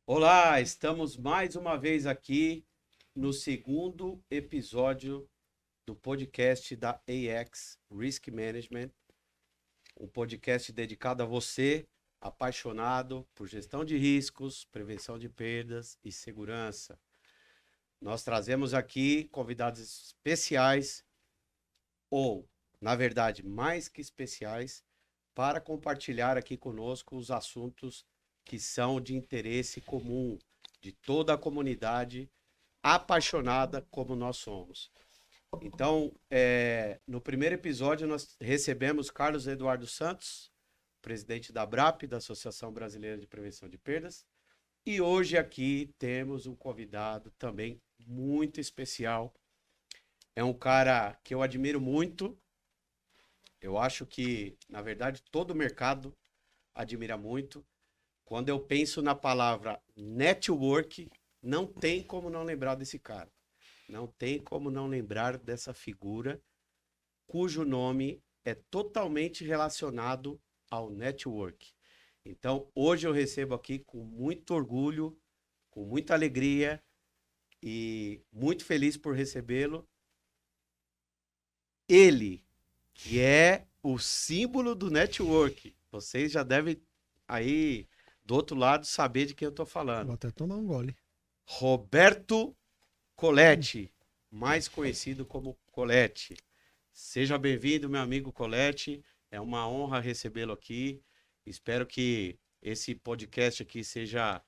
Olá, estamos mais uma vez aqui no segundo episódio do podcast da AX Risk Management, um podcast dedicado a você, apaixonado por gestão de riscos, prevenção de perdas e segurança. Nós trazemos aqui convidados especiais, ou, na verdade, mais que especiais, para compartilhar aqui conosco os assuntos que são de interesse comum de toda a comunidade apaixonada como nós somos. Então, no primeiro episódio, nós recebemos Carlos Eduardo Santos, presidente da ABRAP, da Associação Brasileira de Prevenção de Perdas, e hoje aqui temos um convidado também muito especial. É um cara que eu admiro muito. Eu acho que, na verdade, todo o mercado admira muito. Quando eu penso na palavra network, não tem como não lembrar desse cara. Não tem como não lembrar dessa figura cujo nome é totalmente relacionado ao network. Então, hoje eu recebo aqui com muito orgulho, com muita alegria e muito feliz por recebê-lo. Ele, que é o símbolo do network. Vocês já devem aí do outro lado saber de quem eu estou Vou falando. até tomar um gole. Roberto Coletti, mais conhecido como Coletti. Seja bem-vindo, meu amigo Coletti. É uma honra recebê-lo aqui. Espero que esse podcast aqui seja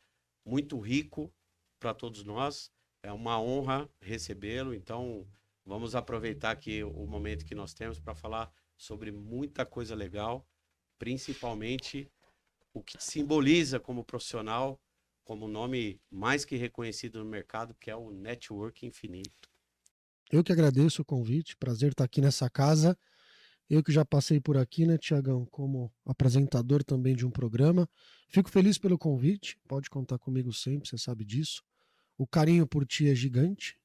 muito rico para todos nós. É uma honra recebê-lo. Então, vamos aproveitar aqui o momento que nós temos para falar sobre muita coisa legal, principalmente o que simboliza como profissional, como nome mais que reconhecido no mercado, que é o Network Infinito. Eu que agradeço o convite, prazer estar aqui nessa casa. Eu que já passei por aqui, né, Tiagão, como apresentador também de um programa. Fico feliz pelo convite, pode contar comigo sempre, você sabe disso. O carinho por ti é gigante,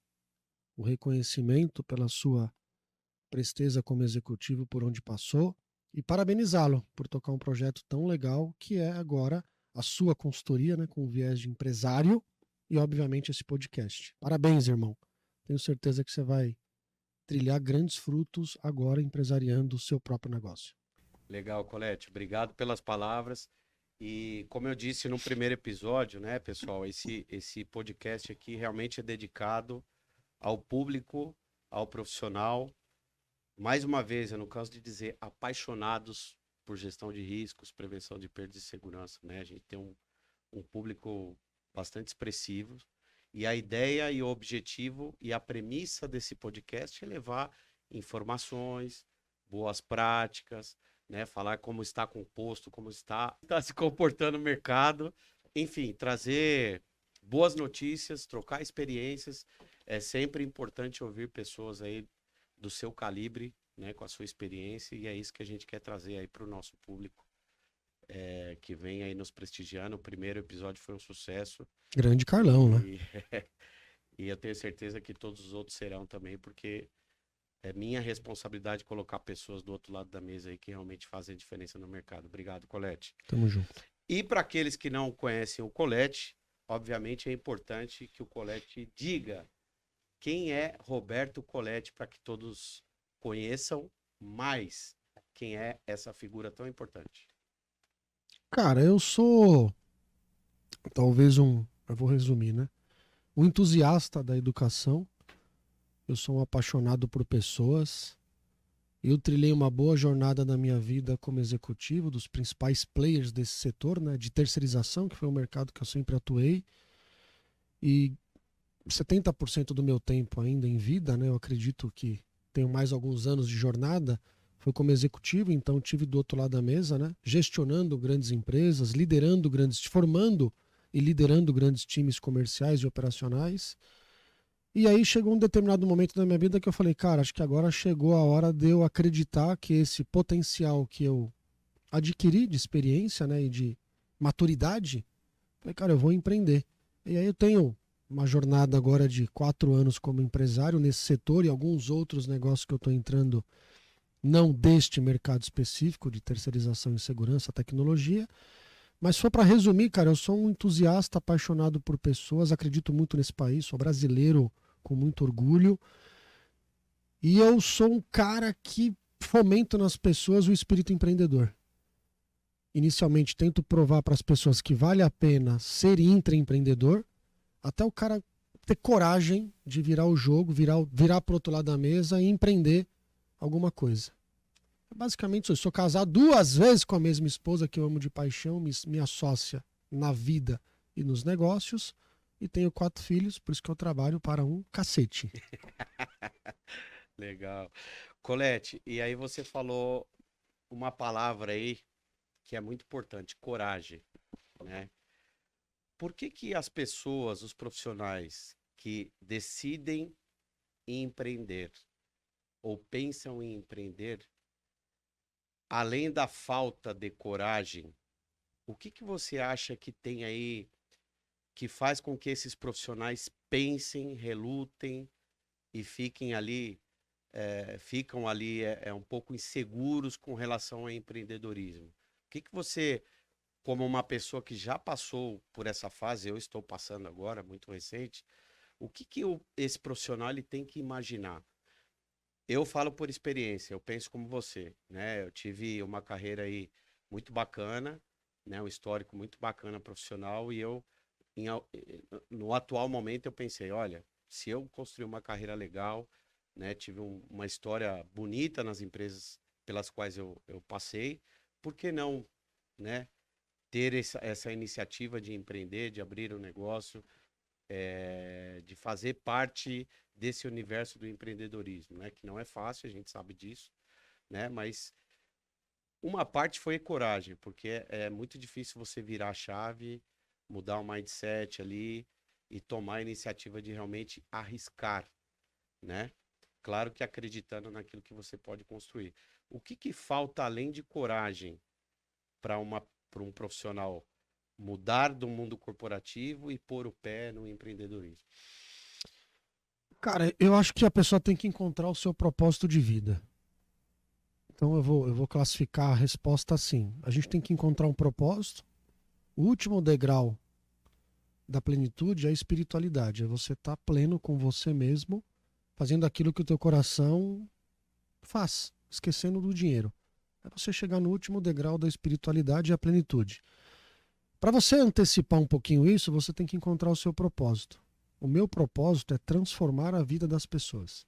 o reconhecimento pela sua presteza como executivo por onde passou e parabenizá-lo por tocar um projeto tão legal que é agora a sua consultoria, né, com viés de empresário e, obviamente, esse podcast. Parabéns, irmão. Tenho certeza que você vai trilhar grandes frutos agora empresariando o seu próprio negócio. Legal, Colete. Obrigado pelas palavras. E como eu disse no primeiro episódio, né, pessoal, esse podcast aqui realmente é dedicado ao público, ao profissional. Mais uma vez, eu não canso de dizer, apaixonados por gestão de riscos, prevenção de perdas e segurança, né? A gente tem um público bastante expressivo. E a ideia e o objetivo e a premissa desse podcast é levar informações, boas práticas, né? Falar como está composto, como está se comportando o mercado, enfim, trazer boas notícias, trocar experiências. É sempre importante ouvir pessoas aí do seu calibre, né, com a sua experiência, e é isso que a gente quer trazer aí para o nosso público, que vem aí nos prestigiando. O primeiro episódio foi um sucesso Grande Carlão, né? e, e eu tenho certeza que todos os outros serão também, porque é minha responsabilidade colocar pessoas do outro lado da mesa aí que realmente fazem a diferença no mercado. Obrigado, Colete. Tamo junto. E para aqueles que não conhecem o Colete, obviamente é importante que o Colete diga quem é Roberto Coletti para que todos conheçam mais quem é essa figura tão importante. Cara, eu sou talvez eu vou resumir, né? Um entusiasta da educação. Eu sou um apaixonado por pessoas. Eu trilhei uma boa jornada na minha vida como executivo dos principais players desse setor, né, de terceirização, que foi um mercado que eu sempre atuei. E 70% do meu tempo ainda em vida, né, eu acredito que tenho mais alguns anos de jornada, foi como executivo, então tive do outro lado da mesa, né, gestionando grandes empresas, liderando formando e liderando grandes times comerciais e operacionais. E aí chegou um determinado momento da minha vida que eu falei, cara, acho que agora chegou a hora de eu acreditar que esse potencial que eu adquiri de experiência, né, e de maturidade, falei, cara, eu vou empreender. E aí eu tenho uma jornada agora de 4 anos como empresário nesse setor e alguns outros negócios que eu estou entrando, não deste mercado específico de terceirização e segurança, tecnologia, Mas se for para resumir, cara, eu sou um entusiasta apaixonado por pessoas, acredito muito nesse país, sou brasileiro com muito orgulho. E eu sou um cara que fomento nas pessoas o espírito empreendedor. Inicialmente tento provar para as pessoas que vale a pena ser intraempreendedor, até o cara ter coragem de virar o jogo, virar para o outro lado da mesa e empreender alguma coisa. Basicamente isso. Eu sou casado 2 vezes com a mesma esposa que eu amo de paixão, minha sócia na vida e nos negócios, e tenho 4 filhos, por isso que eu trabalho para um cacete. Legal. Colete, e aí você falou uma palavra aí que é muito importante, coragem, né? Por que que as pessoas, os profissionais que decidem em empreender ou pensam em empreender, além da falta de coragem, o que que você acha que tem aí que faz com que esses profissionais pensem, relutem e ficam ali um pouco inseguros com relação ao empreendedorismo? O que que você, como uma pessoa que já passou por essa fase, eu estou passando agora, muito recente, o que que esse profissional ele tem que imaginar? Eu falo por experiência, eu penso como você, né? Eu tive uma carreira aí muito bacana, né? Um histórico muito bacana profissional e no atual momento eu pensei, olha, se eu construir uma carreira legal, né? Tive uma história bonita nas empresas pelas quais eu passei, por que não, né? Ter essa iniciativa de empreender, de abrir um negócio, de fazer parte desse universo do empreendedorismo, né? Que não é fácil, a gente sabe disso, né? Mas uma parte foi coragem, porque é muito difícil você virar a chave, mudar o mindset ali e tomar a iniciativa de realmente arriscar, né? Claro que acreditando naquilo que você pode construir. O que que falta além de coragem para um profissional mudar do mundo corporativo e pôr o pé no empreendedorismo? Cara, eu acho que a pessoa tem que encontrar o seu propósito de vida. Então eu vou classificar a resposta assim. A gente tem que encontrar um propósito. O último degrau da plenitude é a espiritualidade. É você estar pleno com você mesmo, fazendo aquilo que o teu coração faz, esquecendo do dinheiro. É você chegar no último degrau da espiritualidade e a plenitude. Para você antecipar um pouquinho isso, você tem que encontrar o seu propósito. O meu propósito é transformar a vida das pessoas.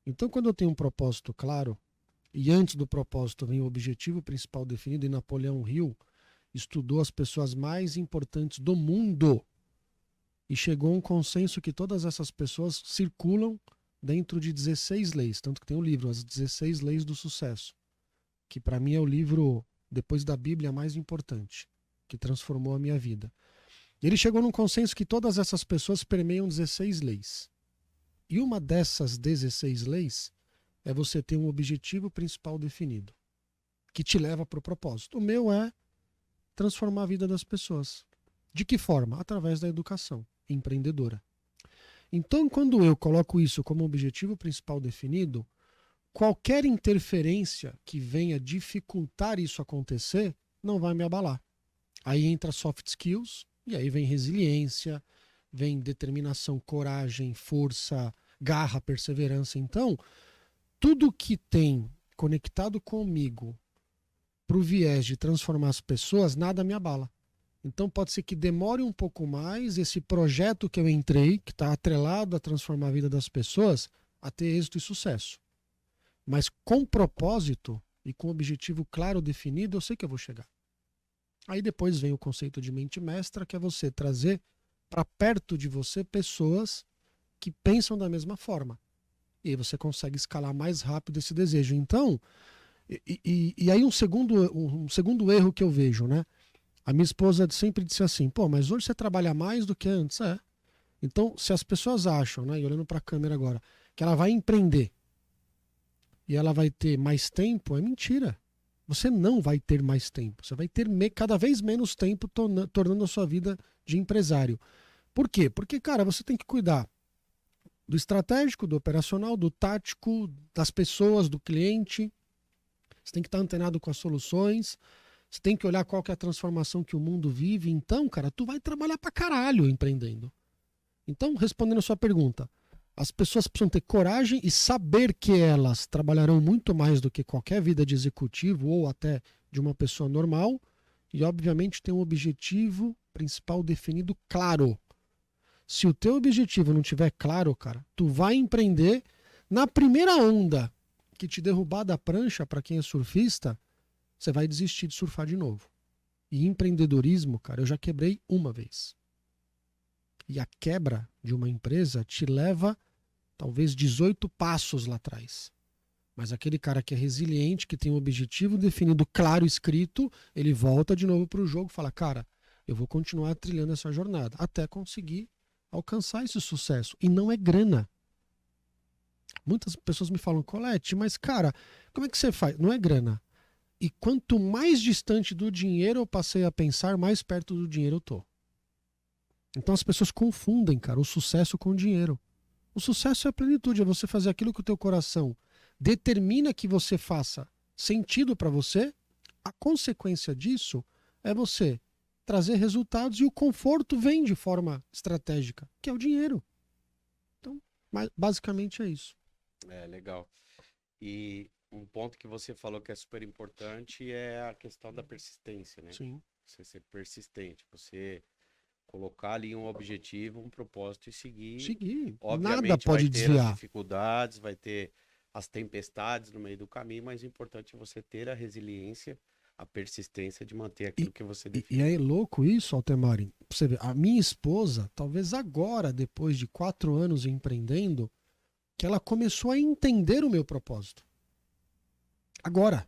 Então, quando eu tenho um propósito claro, e antes do propósito vem o objetivo principal definido, e Napoleão Hill estudou as pessoas mais importantes do mundo e chegou a um consenso que todas essas pessoas circulam dentro de 16 leis, tanto que tem um livro, As 16 Leis do Sucesso, que para mim é o livro, depois da Bíblia, mais importante, que transformou a minha vida. Ele chegou num consenso que todas essas pessoas permeiam 16 leis. E uma dessas 16 leis é você ter um objetivo principal definido, que te leva para o propósito. O meu é transformar a vida das pessoas. De que forma? Através da educação empreendedora. Então, quando eu coloco isso como objetivo principal definido, qualquer interferência que venha dificultar isso acontecer não vai me abalar. Aí entra soft skills, e aí vem resiliência, vem determinação, coragem, força, garra, perseverança. Então, tudo que tem conectado comigo para o viés de transformar as pessoas, nada me abala. Então pode ser que demore um pouco mais esse projeto que eu entrei, que está atrelado a transformar a vida das pessoas, a ter êxito e sucesso. Mas com propósito e com objetivo claro definido, eu sei que eu vou chegar. Aí depois vem o conceito de mente mestra, que é você trazer para perto de você pessoas que pensam da mesma forma. E aí você consegue escalar mais rápido esse desejo. Então, e aí um segundo erro que eu vejo, né? A minha esposa sempre disse assim, pô, mas hoje você trabalha mais do que antes, é. Então, se as pessoas acham, né, e olhando para a câmera agora, que ela vai empreender e ela vai ter mais tempo, é mentira. Você não vai ter mais tempo. Você vai ter cada vez menos tempo tornando a sua vida de empresário. Por quê? Porque, cara, você tem que cuidar do estratégico, do operacional, do tático, das pessoas, do cliente. Você tem que estar antenado com as soluções. Você tem que olhar qual que é a transformação que o mundo vive. Então, cara, tu vai trabalhar pra caralho empreendendo. Então, respondendo a sua pergunta, as pessoas precisam ter coragem e saber que elas trabalharão muito mais do que qualquer vida de executivo ou até de uma pessoa normal. E, obviamente, ter um objetivo principal definido claro. Se o teu objetivo não tiver claro, cara, tu vai empreender na primeira onda que te derrubar da prancha, para quem é surfista, você vai desistir de surfar de novo. E empreendedorismo, cara, eu já quebrei uma vez. E a quebra de uma empresa te leva talvez 18 passos lá atrás. Mas aquele cara que é resiliente, que tem um objetivo definido, claro, escrito, ele volta de novo para o jogo e fala, cara, eu vou continuar trilhando essa jornada até conseguir alcançar esse sucesso. E não é grana. Muitas pessoas me falam, Colete, mas cara, como é que você faz? Não é grana. E quanto mais distante do dinheiro eu passei a pensar, mais perto do dinheiro eu tô. Então as pessoas confundem, cara, o sucesso com o dinheiro. O sucesso é a plenitude, é você fazer aquilo que o teu coração determina que você faça sentido para você. A consequência disso é você trazer resultados e o conforto vem de forma estratégica, que é o dinheiro. Então, basicamente é isso. É, legal. E um ponto que você falou que é super importante é a questão da persistência, né? Sim. Você ser persistente, você colocar ali um objetivo, um propósito e seguir. Seguir. Obviamente Nada pode vai ter desviar. as dificuldades, vai ter as tempestades no meio do caminho, mas o importante é você ter a resiliência, a persistência de manter aquilo que você define. E é louco isso, Altemari. Você vê, a minha esposa, talvez agora, depois de 4 anos empreendendo, que ela começou a entender o meu propósito. Agora.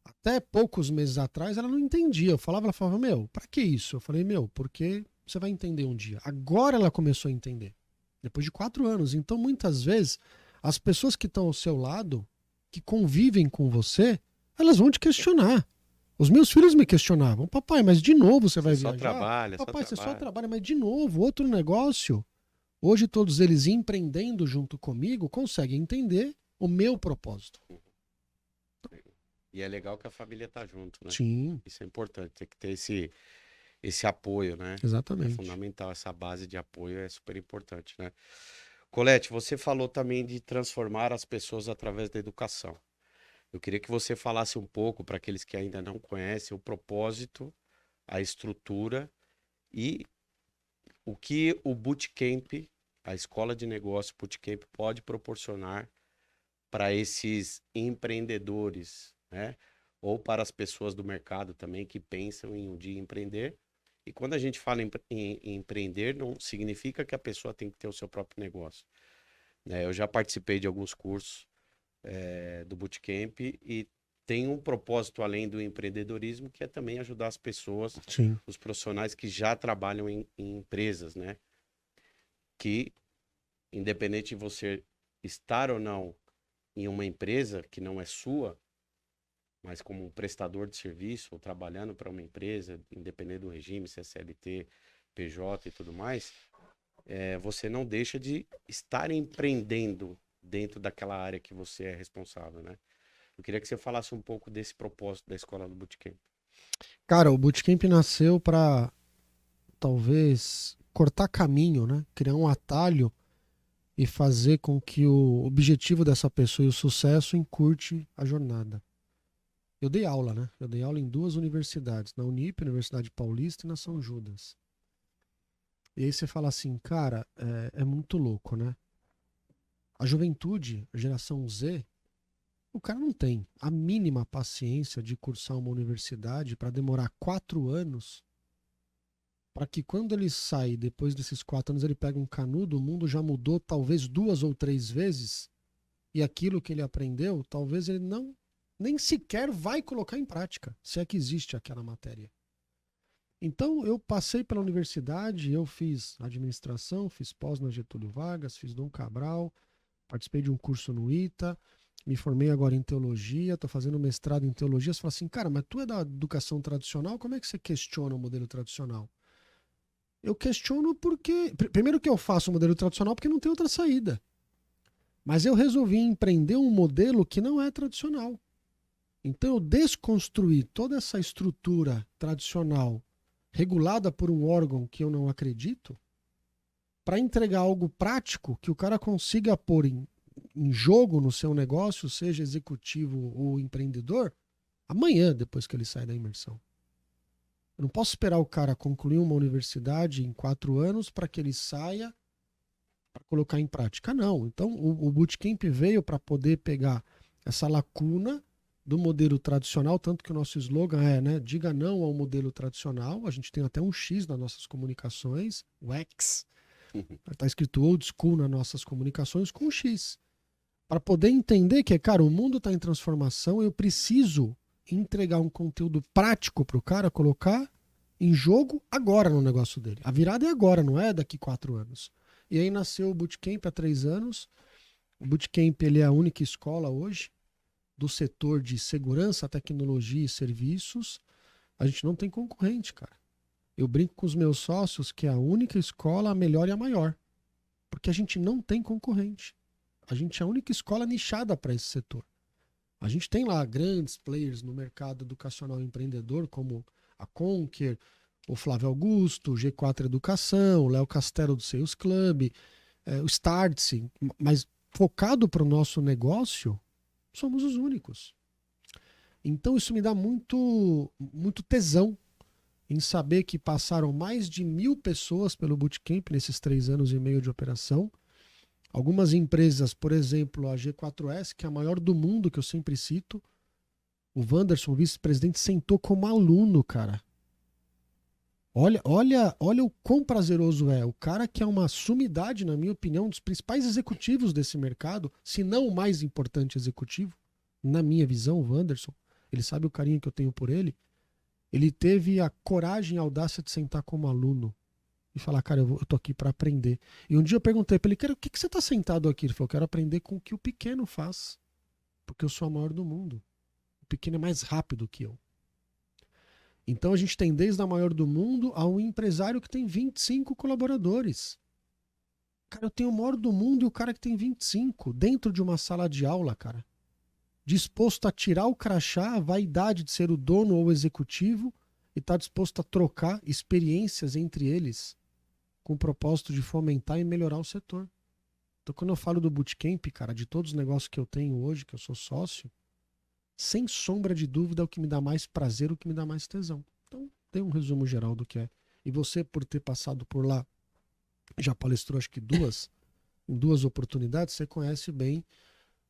Até poucos meses atrás ela não entendia. Ela falava, meu, pra que isso? Eu falei, meu, porque você vai entender um dia. Agora ela começou a entender. Depois de 4 anos. Então, muitas vezes, as pessoas que estão ao seu lado, que convivem com você, elas vão te questionar. Os meus filhos me questionavam, papai, mas de novo você vai viajar? Trabalha, papai, só você trabalha. só trabalha, mas de novo, outro negócio. Hoje todos eles empreendendo junto comigo conseguem entender o meu propósito. E é legal que a família tá junto, né? Sim. Isso é importante, tem que ter esse apoio, né? Exatamente. É fundamental, essa base de apoio é super importante, né? Colete, você falou também de transformar as pessoas através da educação. Eu queria que você falasse um pouco para aqueles que ainda não conhecem o propósito, a estrutura e o que o Bootcamp, a escola de negócio Bootcamp pode proporcionar para esses empreendedores, né? Ou para as pessoas do mercado também que pensam em um dia empreender. E quando a gente fala em empreender, não significa que a pessoa tem que ter o seu próprio negócio, né? Eu já participei de alguns cursos do Bootcamp e tem um propósito além do empreendedorismo, que é também ajudar as pessoas, Sim. os profissionais que já trabalham em empresas, né? Que, independente de você estar ou não em uma empresa que não é sua, mas como um prestador de serviço ou trabalhando para uma empresa, independente do regime, se é CLT, PJ e tudo mais, você não deixa de estar empreendendo dentro daquela área que você é responsável, né? Eu queria que você falasse um pouco desse propósito da escola do Bootcamp. Cara, o Bootcamp nasceu para talvez cortar caminho, né? Criar um atalho e fazer com que o objetivo dessa pessoa e o sucesso encurte a jornada. Eu dei aula, né? Eu dei aula em 2 universidades, na Unip, Universidade Paulista, e na São Judas. E aí você fala assim, cara, é muito louco, né? A juventude, a geração Z, o cara não tem a mínima paciência de cursar uma universidade para demorar 4 anos para que quando ele sai, depois desses 4 anos, ele pega um canudo, o mundo já mudou talvez 2 ou 3 vezes, e aquilo que ele aprendeu, talvez ele nem sequer vai colocar em prática, se é que existe aquela matéria. Então, eu passei pela universidade, eu fiz administração, fiz pós na Getúlio Vargas, fiz Dom Cabral, participei de um curso no ITA, me formei agora em teologia, estou fazendo mestrado em teologia. Você fala assim, cara, mas tu é da educação tradicional, como é que você questiona o modelo tradicional? Eu questiono porque... Primeiro que eu faço o modelo tradicional porque não tem outra saída. Mas eu resolvi empreender um modelo que não é tradicional. Então eu desconstruí toda essa estrutura tradicional regulada por um órgão que eu não acredito para entregar algo prático que o cara consiga pôr em jogo no seu negócio, seja executivo ou empreendedor, amanhã, depois que ele sai da imersão. Eu não posso esperar o cara concluir uma universidade em 4 anos para que ele saia para colocar em prática. Não. Então, o Bootcamp veio para poder pegar essa lacuna do modelo tradicional, tanto que o nosso slogan é, né, diga não ao modelo tradicional. A gente tem até um X nas nossas comunicações, o X. Está escrito old school nas nossas comunicações com um X. Para poder entender que, cara, o mundo está em transformação, eu preciso entregar um conteúdo prático para o cara colocar em jogo agora no negócio dele. A virada é agora, não é daqui 4 anos. E aí nasceu o Bootcamp há 3 anos. O Bootcamp ele é a única escola hoje do setor de segurança, tecnologia e serviços. A gente não tem concorrente, cara. Eu brinco com os meus sócios que é a única escola, a melhor e a maior. Porque a gente não tem concorrente. A gente é a única escola nichada para esse setor. A gente tem lá grandes players no mercado educacional empreendedor, como a Conquer, o Flávio Augusto, o G4 Educação, o Léo Castelo do Sales Club, o Startse, mas focado para o nosso negócio, somos os únicos. Então isso me dá muito, muito tesão em saber que passaram mais de 1.000 pessoas pelo Bootcamp nesses 3 anos e meio de operação. Algumas empresas, por exemplo, a G4S, que é a maior do mundo, que eu sempre cito, o Wanderson, vice-presidente, sentou como aluno, cara. Olha o quão prazeroso é. O cara que é uma sumidade, na minha opinião, um dos principais executivos desse mercado, se não o mais importante executivo, na minha visão, o Wanderson, ele sabe o carinho que eu tenho por ele, ele teve a coragem e a audácia de sentar como aluno e falar, cara, eu tô aqui para aprender. E um dia eu perguntei para ele, cara, o que você tá sentado aqui? Ele falou, quero aprender com o que o pequeno faz, porque eu sou a maior do mundo. O pequeno é mais rápido que eu. Então a gente tem desde a maior do mundo a um empresário que tem 25 colaboradores. Cara, eu tenho o maior do mundo e o cara que tem 25 dentro de uma sala de aula, cara. Disposto a tirar o crachá, a vaidade de ser o dono ou o executivo e tá disposto a trocar experiências entre eles com o propósito de fomentar e melhorar o setor. Então quando eu falo do Bootcamp, cara, de todos os negócios que eu tenho hoje, que eu sou sócio, sem sombra de dúvida, é o que me dá mais prazer, o que me dá mais tesão. Então, tem um resumo geral do que é. E você, por ter passado por lá, já palestrou acho que em 2 oportunidades, você conhece bem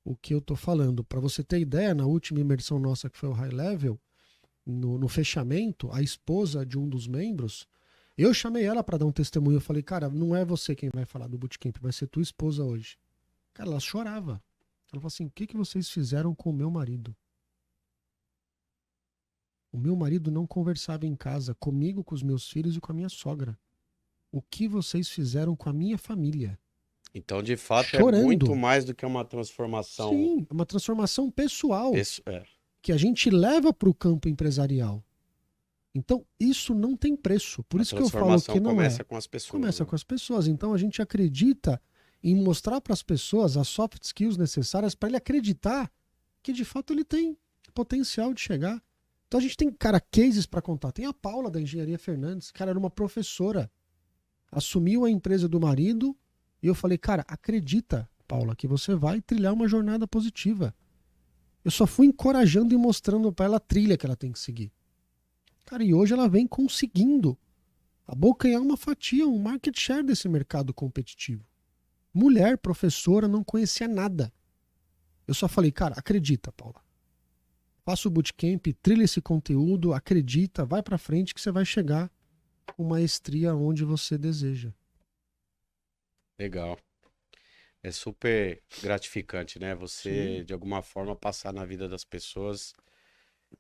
o que eu tô falando. Para você ter ideia, na última imersão nossa, que foi o High Level, no fechamento, a esposa de um dos membros, eu chamei ela para dar um testemunho. Eu falei, cara, não é você quem vai falar do Bootcamp, vai ser tua esposa hoje. Cara, ela chorava. Ela falou assim, o que vocês fizeram com o meu marido? O meu marido não conversava em casa comigo, com os meus filhos e com a minha sogra. O que vocês fizeram com a minha família? Então, de fato, é muito Chorando. mais do que uma transformação. Sim, uma transformação pessoal É. que a gente leva para o campo empresarial. Então, isso não tem preço. Por A isso que eu falo transformação que não é. começa com as pessoas. Começa Né? com as pessoas. Então, a gente acredita em mostrar para as pessoas as soft skills necessárias para ele acreditar que, de fato, ele tem potencial de chegar. Então, a gente tem, cara, cases para contar. Tem a Paula, da Engenharia Fernandes. Cara, era uma professora. Assumiu a empresa do marido e eu falei, cara, acredita, Paula, que você vai trilhar uma jornada positiva. Eu só fui encorajando e mostrando para ela a trilha que ela tem que seguir. Cara, e hoje ela vem conseguindo abocanhar uma fatia, um market share desse mercado competitivo. Mulher, professora, não conhecia nada. Eu só falei, cara, acredita, Paula. Faça o bootcamp, trilha esse conteúdo, acredita, vai pra frente que você vai chegar com maestria onde você deseja. Legal. É super gratificante, né? Você, Sim. de alguma forma, passar na vida das pessoas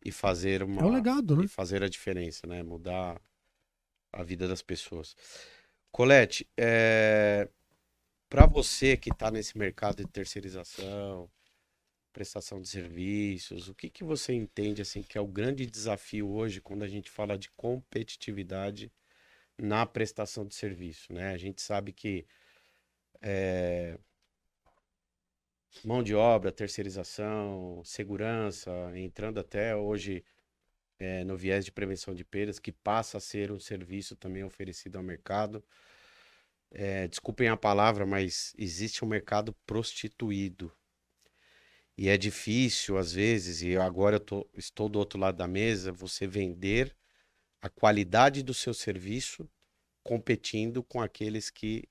e fazer É o legado, né? a diferença, né? Mudar a vida das pessoas. Colete, para você que está nesse mercado de terceirização, prestação de serviços, o que que você entende assim que é o grande desafio hoje quando a gente fala de competitividade na prestação de serviço, né? A gente sabe que Mão de obra, terceirização, segurança, entrando até hoje no viés de prevenção de perdas, que passa a ser um serviço também oferecido ao mercado. Desculpem a palavra, mas existe um mercado prostituído. E é difícil, às vezes, e agora estou do outro lado da mesa, você vender a qualidade do seu serviço competindo com aqueles que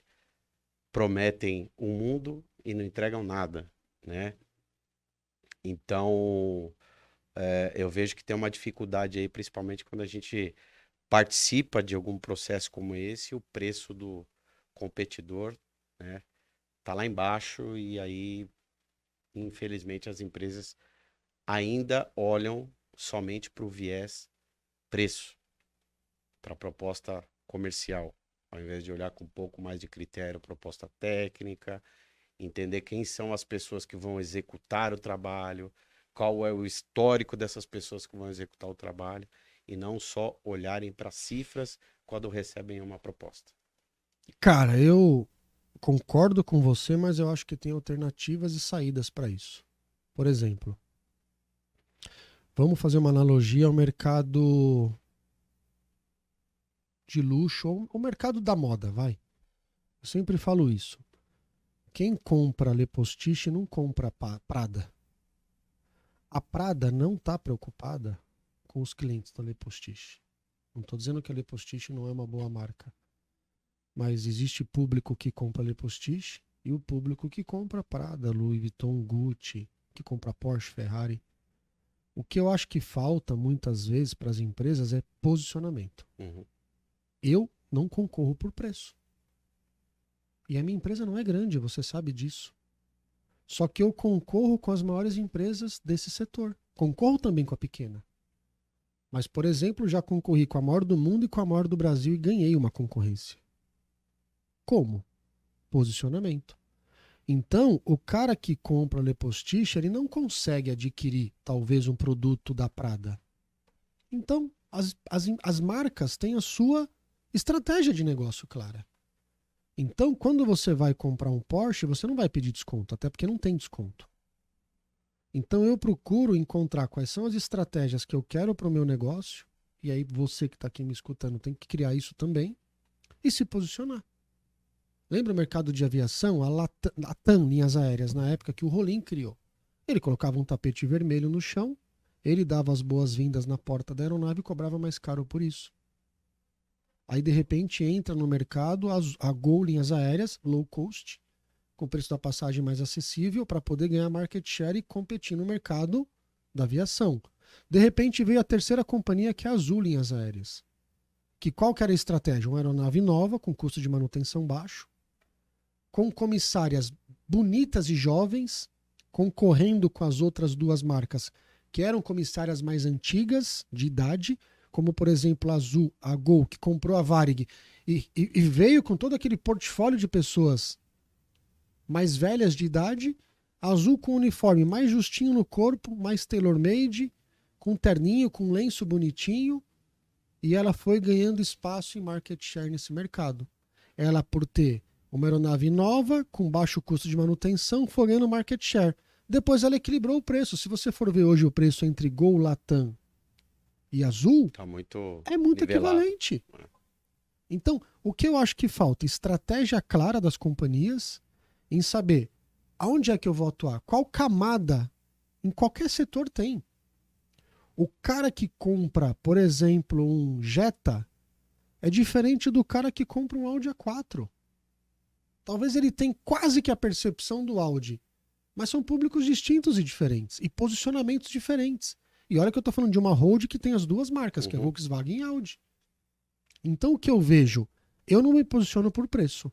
prometem o mundo e não entregam nada, né? Então, eu vejo que tem uma dificuldade aí, principalmente quando a gente participa de algum processo como esse, o preço do competidor, né, tá lá embaixo e aí, infelizmente, as empresas ainda olham somente para o viés preço, para a proposta comercial, ao invés de olhar com um pouco mais de critério, proposta técnica, entender quem são as pessoas que vão executar o trabalho, qual é o histórico dessas pessoas que vão executar o trabalho, e não só olharem para cifras quando recebem uma proposta. Cara, eu concordo com você, mas eu acho que tem alternativas e saídas para isso. Por exemplo, vamos fazer uma analogia ao mercado de luxo ou ao mercado da moda, vai. Eu sempre falo isso. Quem compra Le Postiche não compra Prada. A Prada não está preocupada com os clientes da Le Postiche. Não estou dizendo que a Le Postiche não é uma boa marca. Mas existe público que compra Le Postiche e o público que compra Prada, Louis Vuitton, Gucci, que compra Porsche, Ferrari. O que eu acho que falta muitas vezes para as empresas é posicionamento. Uhum. Eu não concorro por preço. E a minha empresa não é grande, você sabe disso. Só que eu concorro com as maiores empresas desse setor. Concorro também com a pequena. Mas, por exemplo, já concorri com a maior do mundo e com a maior do Brasil e ganhei uma concorrência. Como? Posicionamento. Então, o cara que compra Le Postiche, ele não consegue adquirir, talvez, um produto da Prada. Então, as marcas têm a sua estratégia de negócio clara. Então, quando você vai comprar um Porsche, você não vai pedir desconto, até porque não tem desconto. Então, eu procuro encontrar quais são as estratégias que eu quero para o meu negócio, e aí você que está aqui me escutando tem que criar isso também, e se posicionar. Lembra o mercado de aviação? A Latam, linhas aéreas, na época que o Rolim criou. Ele colocava um tapete vermelho no chão, ele dava as boas-vindas na porta da aeronave e cobrava mais caro por isso. Aí, de repente, entra no mercado a Gol Linhas Aéreas, low cost, com o preço da passagem mais acessível, para poder ganhar market share e competir no mercado da aviação. De repente, veio a terceira companhia, que é a Azul Linhas Aéreas. Qual que era a estratégia? Uma aeronave nova, com custo de manutenção baixo, com comissárias bonitas e jovens, concorrendo com as outras duas marcas, que eram comissárias mais antigas, de idade, como, por exemplo, a Azul, a Gol, que comprou a Varig, e veio com todo aquele portfólio de pessoas mais velhas de idade, a Azul com uniforme mais justinho no corpo, mais tailor-made, com terninho, com lenço bonitinho, e ela foi ganhando espaço em market share nesse mercado. Ela, por ter uma aeronave nova, com baixo custo de manutenção, foi ganhando market share. Depois ela equilibrou o preço. Se você for ver hoje o preço entre Gol, Latam e Azul, Tá muito é muito nivelado. equivalente. Então, o que eu acho que falta? Estratégia clara das companhias em saber aonde é que eu vou atuar, qual camada, em qualquer setor tem. O cara que compra, por exemplo, um Jetta é diferente do cara que compra um Audi A4. Talvez ele tenha quase que a percepção do Audi, mas são públicos distintos e diferentes, e posicionamentos diferentes. E olha que eu estou falando de uma hold que tem as duas marcas, que é Volkswagen e Audi. Então o que eu vejo? Eu não me posiciono por preço.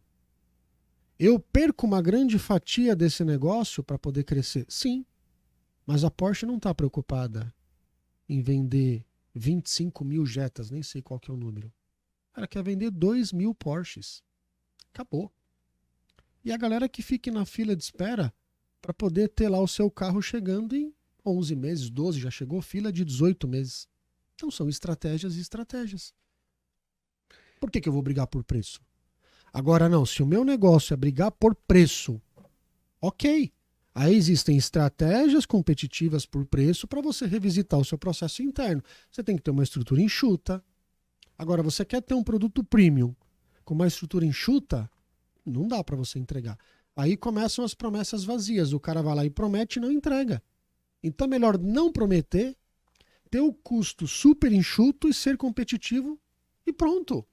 Eu perco uma grande fatia desse negócio para poder crescer? Sim. Mas a Porsche não está preocupada em vender 25 mil Jettas, nem sei qual que é o número. Ela quer vender 2 mil Porsches. Acabou. E a galera que fique na fila de espera para poder ter lá o seu carro chegando em 11 meses, 12, já chegou fila de 18 meses. Então são estratégias e estratégias. Por que eu vou brigar por preço? Agora não, se o meu negócio é brigar por preço, ok. Aí existem estratégias competitivas por preço para você revisitar o seu processo interno. Você tem que ter uma estrutura enxuta. Agora, você quer ter um produto premium com uma estrutura enxuta? Não dá para você entregar. Aí começam as promessas vazias. O cara vai lá e promete e não entrega. Então é melhor não prometer, ter o custo super enxuto e ser competitivo e pronto.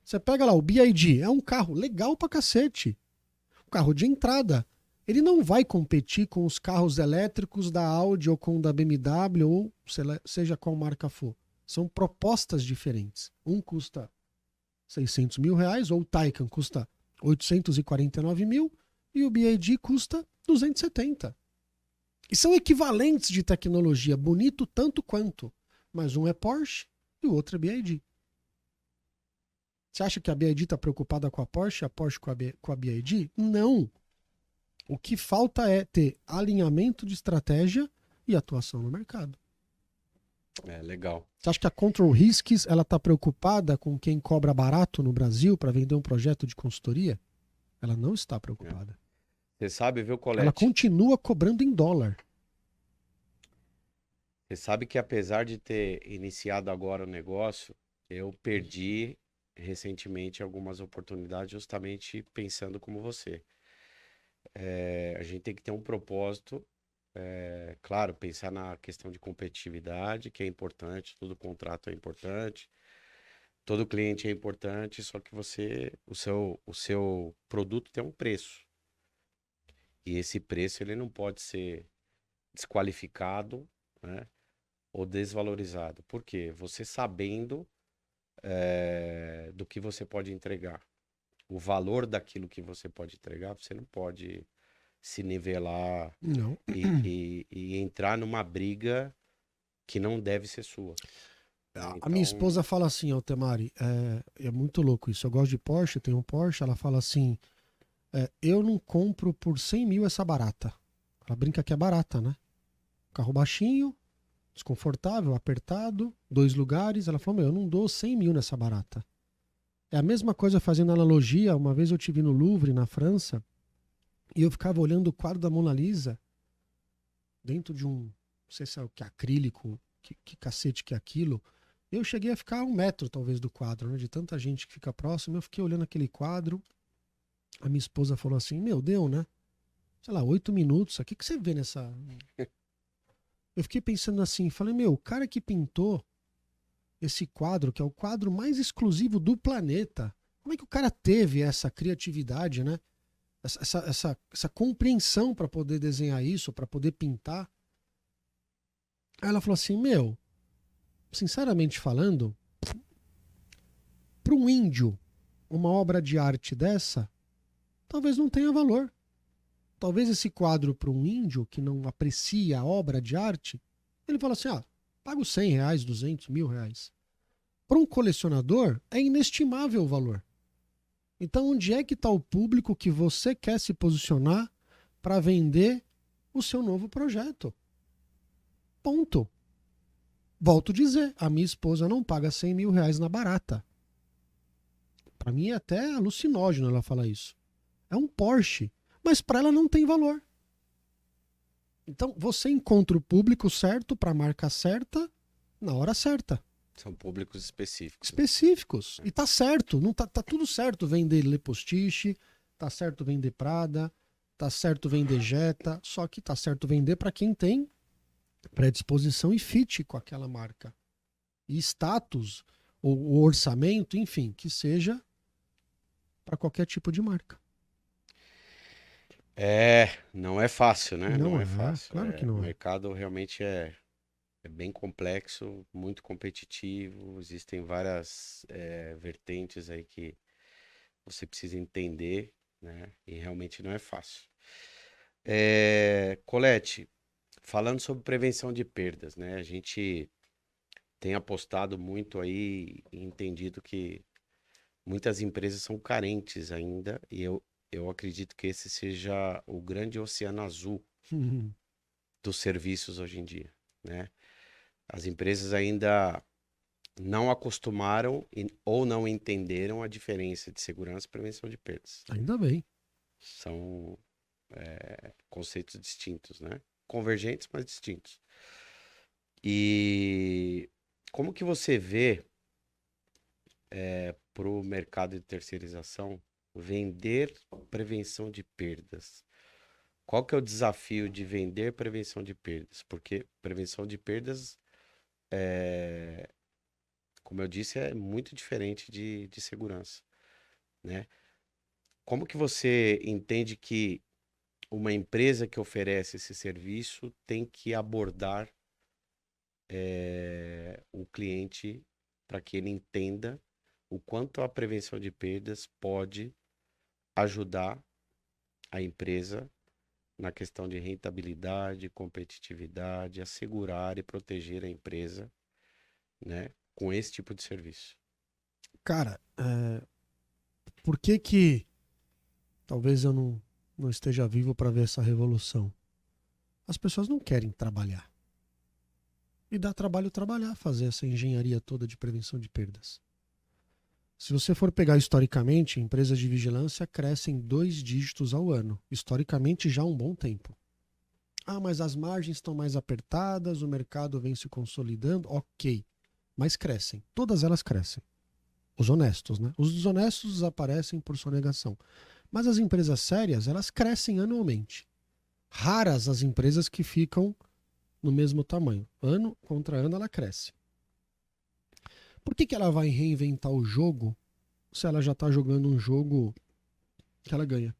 Você pega lá o BYD, é um carro legal pra cacete. Um carro de entrada. Ele não vai competir com os carros elétricos da Audi ou com o da BMW ou seja qual marca for. São propostas diferentes. Um custa 600 mil reais, ou o Taycan custa 849 mil e o BYD custa 270. E são equivalentes de tecnologia, bonito tanto quanto. Mas um é Porsche e o outro é BYD. Você acha que a BYD está preocupada com a Porsche com a BYD? Não. O que falta é ter alinhamento de estratégia e atuação no mercado. Legal. Você acha que a Control Risks ela está preocupada com quem cobra barato no Brasil para vender um projeto de consultoria? Ela não está preocupada. Você sabe, viu, Colete? Ela continua cobrando em dólar. Você sabe que apesar de ter iniciado agora o negócio, eu perdi recentemente algumas oportunidades justamente pensando como você. A gente tem que ter um propósito, claro, pensar na questão de competitividade, que é importante, todo contrato é importante, todo cliente é importante, só que o seu produto tem um preço. E esse preço ele não pode ser desqualificado, né, ou desvalorizado. Por quê? Você sabendo do que você pode entregar, o valor daquilo que você pode entregar, você não pode se nivelar Não. e entrar numa briga que não deve ser sua. A minha Então, esposa fala assim, Altemari, é muito louco isso. Eu gosto de Porsche, tenho um Porsche. Ela fala assim: eu não compro por 100 mil essa barata. Ela brinca que é barata, né? Carro baixinho, desconfortável, apertado, 2 lugares. Ela falou: meu, eu não dou 100 mil nessa barata. É a mesma coisa fazendo analogia. Uma vez eu estive no Louvre, na França, e eu ficava olhando o quadro da Mona Lisa dentro de um, não sei se é o que, acrílico, que cacete que é aquilo. Eu cheguei a ficar a 1 metro, talvez, do quadro, né? De tanta gente que fica próximo. Eu fiquei olhando aquele quadro. A minha esposa falou assim: meu, deu, né? Sei lá, 8 minutos. O que você vê nessa. Eu fiquei pensando assim, falei, meu, o cara que pintou esse quadro, que é o quadro mais exclusivo do planeta, como é que o cara teve essa criatividade, né? Essa compreensão para poder desenhar isso, para poder pintar? Aí ela falou assim, meu, sinceramente falando, para um índio, uma obra de arte dessa, talvez não tenha valor. Talvez esse quadro para um índio que não aprecia a obra de arte, ele fala assim, pago 100 reais, 200, R$ 1.000. Para um colecionador, é inestimável o valor. Então, onde é que está o público que você quer se posicionar para vender o seu novo projeto? Ponto. Volto a dizer, a minha esposa não paga 100 mil reais na barata. Para mim é até alucinógeno ela falar isso. É um Porsche, mas para ela não tem valor. Então, você encontra o público certo para a marca certa na hora certa. são públicos específicos. Específicos. E tá certo. Não tá tudo certo vender Le Postiche, tá certo vender Prada, tá certo vender Jetta, só que tá certo vender para quem tem predisposição e fit com aquela marca. E status, ou o orçamento, enfim, que seja para qualquer tipo de marca. Não é fácil, né? Não Não é é, fácil. claro que O não é. mercado realmente é bem complexo, muito competitivo. Existem várias vertentes aí que você precisa entender, né? E realmente não é fácil. Colete, falando sobre prevenção de perdas, né? A gente tem apostado muito aí e entendido que muitas empresas são carentes ainda, e eu acredito que esse seja o grande oceano azul dos serviços hoje em dia, né? As empresas ainda não acostumaram ou não entenderam a diferença de segurança e prevenção de perdas. Ainda bem. São conceitos distintos, né? Convergentes, mas distintos. E como que você vê para o mercado de terceirização vender prevenção de perdas? Qual que é o desafio de vender prevenção de perdas? Porque prevenção de perdas, como eu disse, é muito diferente de segurança, né? Como que você entende que uma empresa que oferece esse serviço tem que abordar o cliente para que ele entenda o quanto a prevenção de perdas pode ajudar a empresa na questão de rentabilidade, competitividade, assegurar e proteger a empresa, né, com esse tipo de serviço. Cara, por que que talvez eu não esteja vivo para ver essa revolução? As pessoas não querem trabalhar. E dá trabalho trabalhar, fazer essa engenharia toda de prevenção de perdas. Se você for pegar historicamente, empresas de vigilância crescem 2 dígitos ao ano. Historicamente, já há um bom tempo. Ah, mas as margens estão mais apertadas, o mercado vem se consolidando. Ok, mas crescem. Todas elas crescem. Os honestos, né? Os desonestos desaparecem por sonegação. Mas as empresas sérias, elas crescem anualmente. Raras as empresas que ficam no mesmo tamanho. Ano contra ano ela cresce. Por que ela vai reinventar o jogo se ela já está jogando um jogo que ela ganha?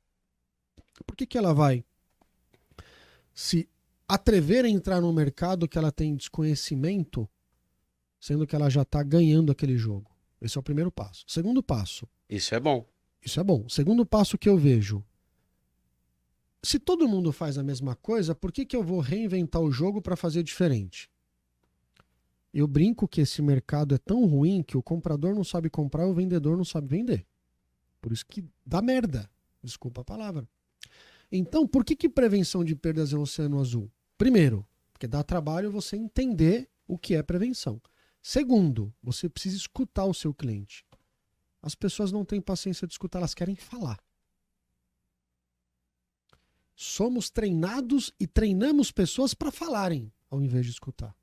Por que ela vai se atrever a entrar num mercado que ela tem desconhecimento, sendo que ela já está ganhando aquele jogo? Esse é o primeiro passo. Segundo passo. Isso é bom. Isso é bom. Segundo passo que eu vejo. Se todo mundo faz a mesma coisa, por que eu vou reinventar o jogo para fazer diferente? Eu brinco que esse mercado é tão ruim que o comprador não sabe comprar e o vendedor não sabe vender. Por isso que dá merda. Desculpa a palavra. Então, por que prevenção de perdas é um oceano azul? Primeiro, porque dá trabalho você entender o que é prevenção. Segundo, você precisa escutar o seu cliente. As pessoas não têm paciência de escutar, elas querem falar. Somos treinados e treinamos pessoas para falarem, ao invés de escutar.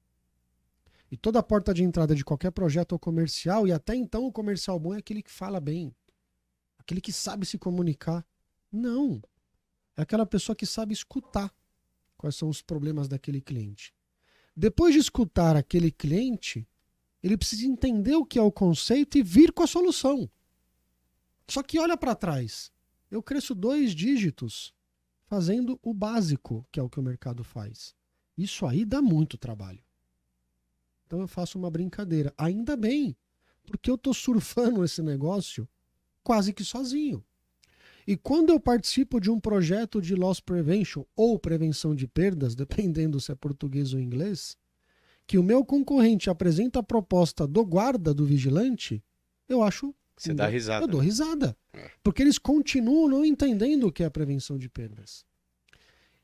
E toda a porta de entrada de qualquer projeto ou comercial, e até então o comercial bom é aquele que fala bem, aquele que sabe se comunicar. Não. É aquela pessoa que sabe escutar quais são os problemas daquele cliente. Depois de escutar aquele cliente, ele precisa entender o que é o conceito e vir com a solução. Só que olha para trás. Eu cresço 2 dígitos fazendo o básico, que é o que o mercado faz. Isso aí dá muito trabalho. Então eu faço uma brincadeira. Ainda bem, porque eu estou surfando esse negócio quase que sozinho. E quando eu participo de um projeto de loss prevention ou prevenção de perdas, dependendo se é português ou inglês, que o meu concorrente apresenta a proposta do guarda, do vigilante, eu acho... Você dá risada. Eu dou risada. Porque eles continuam não entendendo o que é a prevenção de perdas.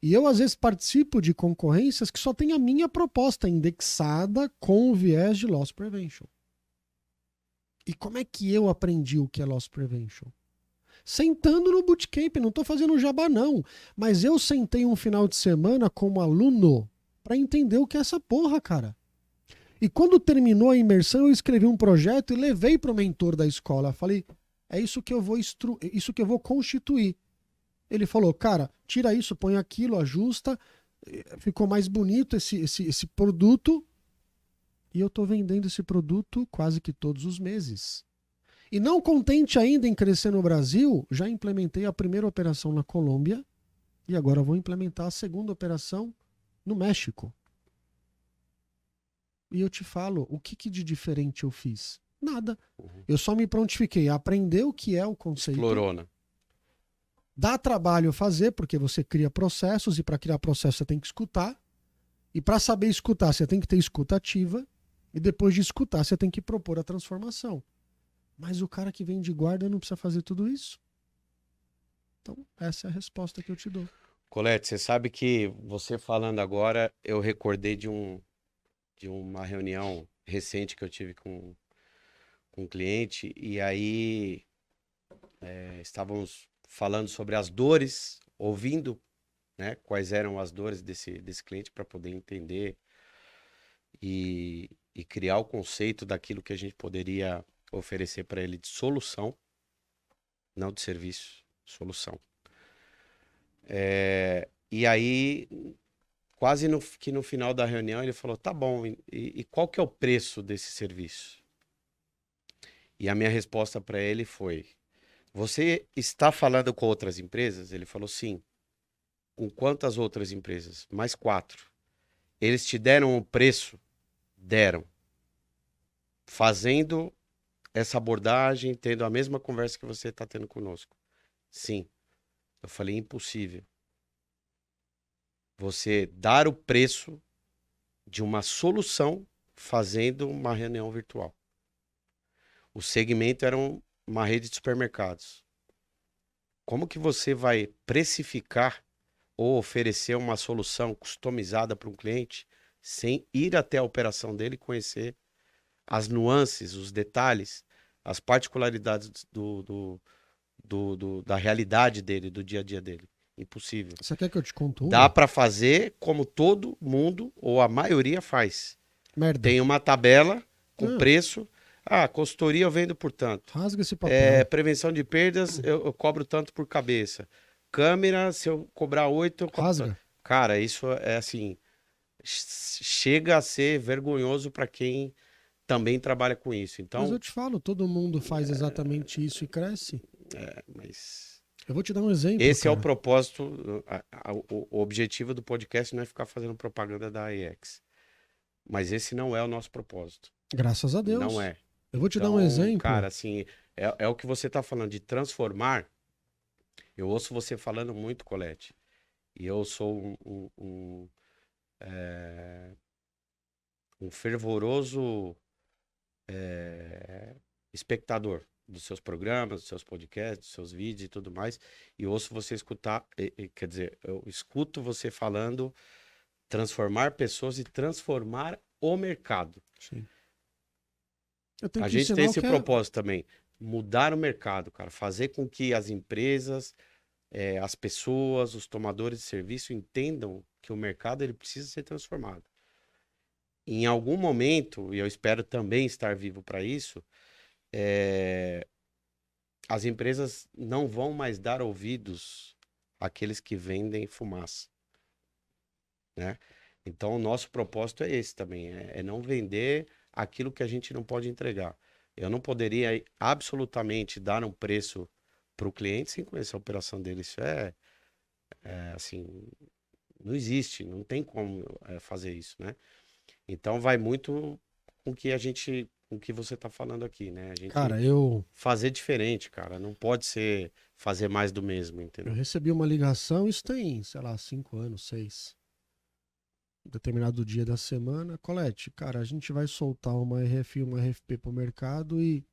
E eu, às vezes, participo de concorrências que só tem a minha proposta indexada com o viés de loss prevention. E como é que eu aprendi o que é loss prevention? Sentando no bootcamp, não estou fazendo jabá não, mas eu sentei um final de semana como aluno para entender o que é essa porra, cara. E quando terminou a imersão, eu escrevi um projeto e levei para o mentor da escola. Falei, é isso que eu vou constituir. Ele falou, cara, tira isso, põe aquilo, ajusta, ficou mais bonito esse produto e eu estou vendendo esse produto quase que todos os meses. E não contente ainda em crescer no Brasil, já implementei a primeira operação na Colômbia e agora vou implementar a segunda operação no México. E eu te falo, o que de diferente eu fiz? Nada. Eu só me prontifiquei a aprender o que é o conceito. Explorou, né? Dá trabalho fazer, porque você cria processos, e para criar processo você tem que escutar. E para saber escutar, você tem que ter escuta ativa. E depois de escutar, você tem que propor a transformação. Mas o cara que vem de guarda não precisa fazer tudo isso. Então, essa é a resposta que eu te dou. Colete, você sabe que você falando agora, eu recordei de uma reunião recente que eu tive com um cliente, e aí estávamos falando sobre as dores, ouvindo né? Quais eram as dores desse cliente para poder entender e criar o conceito daquilo que a gente poderia oferecer para ele de solução, não de serviço, solução. E aí, quase que no final da reunião, ele falou: tá bom, e qual que é o preço desse serviço? E a minha resposta para ele foi: você está falando com outras empresas? Ele falou: sim. Com quantas outras empresas? Mais 4. Eles te deram o preço? Deram. Fazendo essa abordagem, tendo a mesma conversa que você está tendo conosco? Sim. Eu falei: impossível. Você dar o preço de uma solução fazendo uma reunião virtual. O segmento era uma rede de supermercados. Como que você vai precificar ou oferecer uma solução customizada para um cliente sem ir até a operação dele e conhecer as nuances, os detalhes, as particularidades da realidade dele, do dia a dia dele? Impossível. Você quer que eu te conte Dá uma? para fazer como todo mundo ou a maioria faz. Merda. Tem uma tabela com Ah, preço. Ah, consultoria eu vendo por tanto. rasga esse papel. Prevenção de perdas eu cobro tanto por cabeça. Câmera, se eu cobrar 8, eu cobro tanto. Rasga. Cara, isso é assim, chega a ser vergonhoso para quem também trabalha com isso. Mas eu Então, te falo, todo mundo faz exatamente isso e cresce. mas Eu vou te dar um exemplo, esse é o cara. propósito, o objetivo do podcast não é ficar fazendo propaganda da AEX. Mas esse não é o nosso propósito. Graças a Deus. Não é. Eu vou te dar um Então, exemplo. cara, assim, é o que você tá falando de transformar. Eu ouço você falando muito, Colete. E eu sou um fervoroso espectador dos seus programas, dos seus podcasts, dos seus vídeos e tudo mais. E ouço você escutar, quer dizer, eu escuto você falando transformar pessoas e transformar o mercado. Sim. Eu tenho A que gente ensinar tem o esse que é... propósito também, mudar o mercado, cara, fazer com que as empresas, as pessoas, os tomadores de serviço entendam que o mercado ele precisa ser transformado. Em algum momento, e eu espero também estar vivo para isso, as empresas não vão mais dar ouvidos àqueles que vendem fumaça, né? Então, o nosso propósito é esse também, é não vender aquilo que a gente não pode entregar. Eu não poderia absolutamente dar um preço para o cliente sem conhecer a operação dele. Isso assim, não existe, não tem como fazer isso, né? Então, vai muito com o que com o que você está falando aqui, né? A gente Cara, eu fazer diferente, cara. Não pode ser fazer mais do mesmo, Eu entendeu? recebi uma ligação, isso tem, sei lá, 5 anos, 6. Determinado dia da semana. Colete, cara, a gente vai soltar uma RFI, uma RFP pro mercado e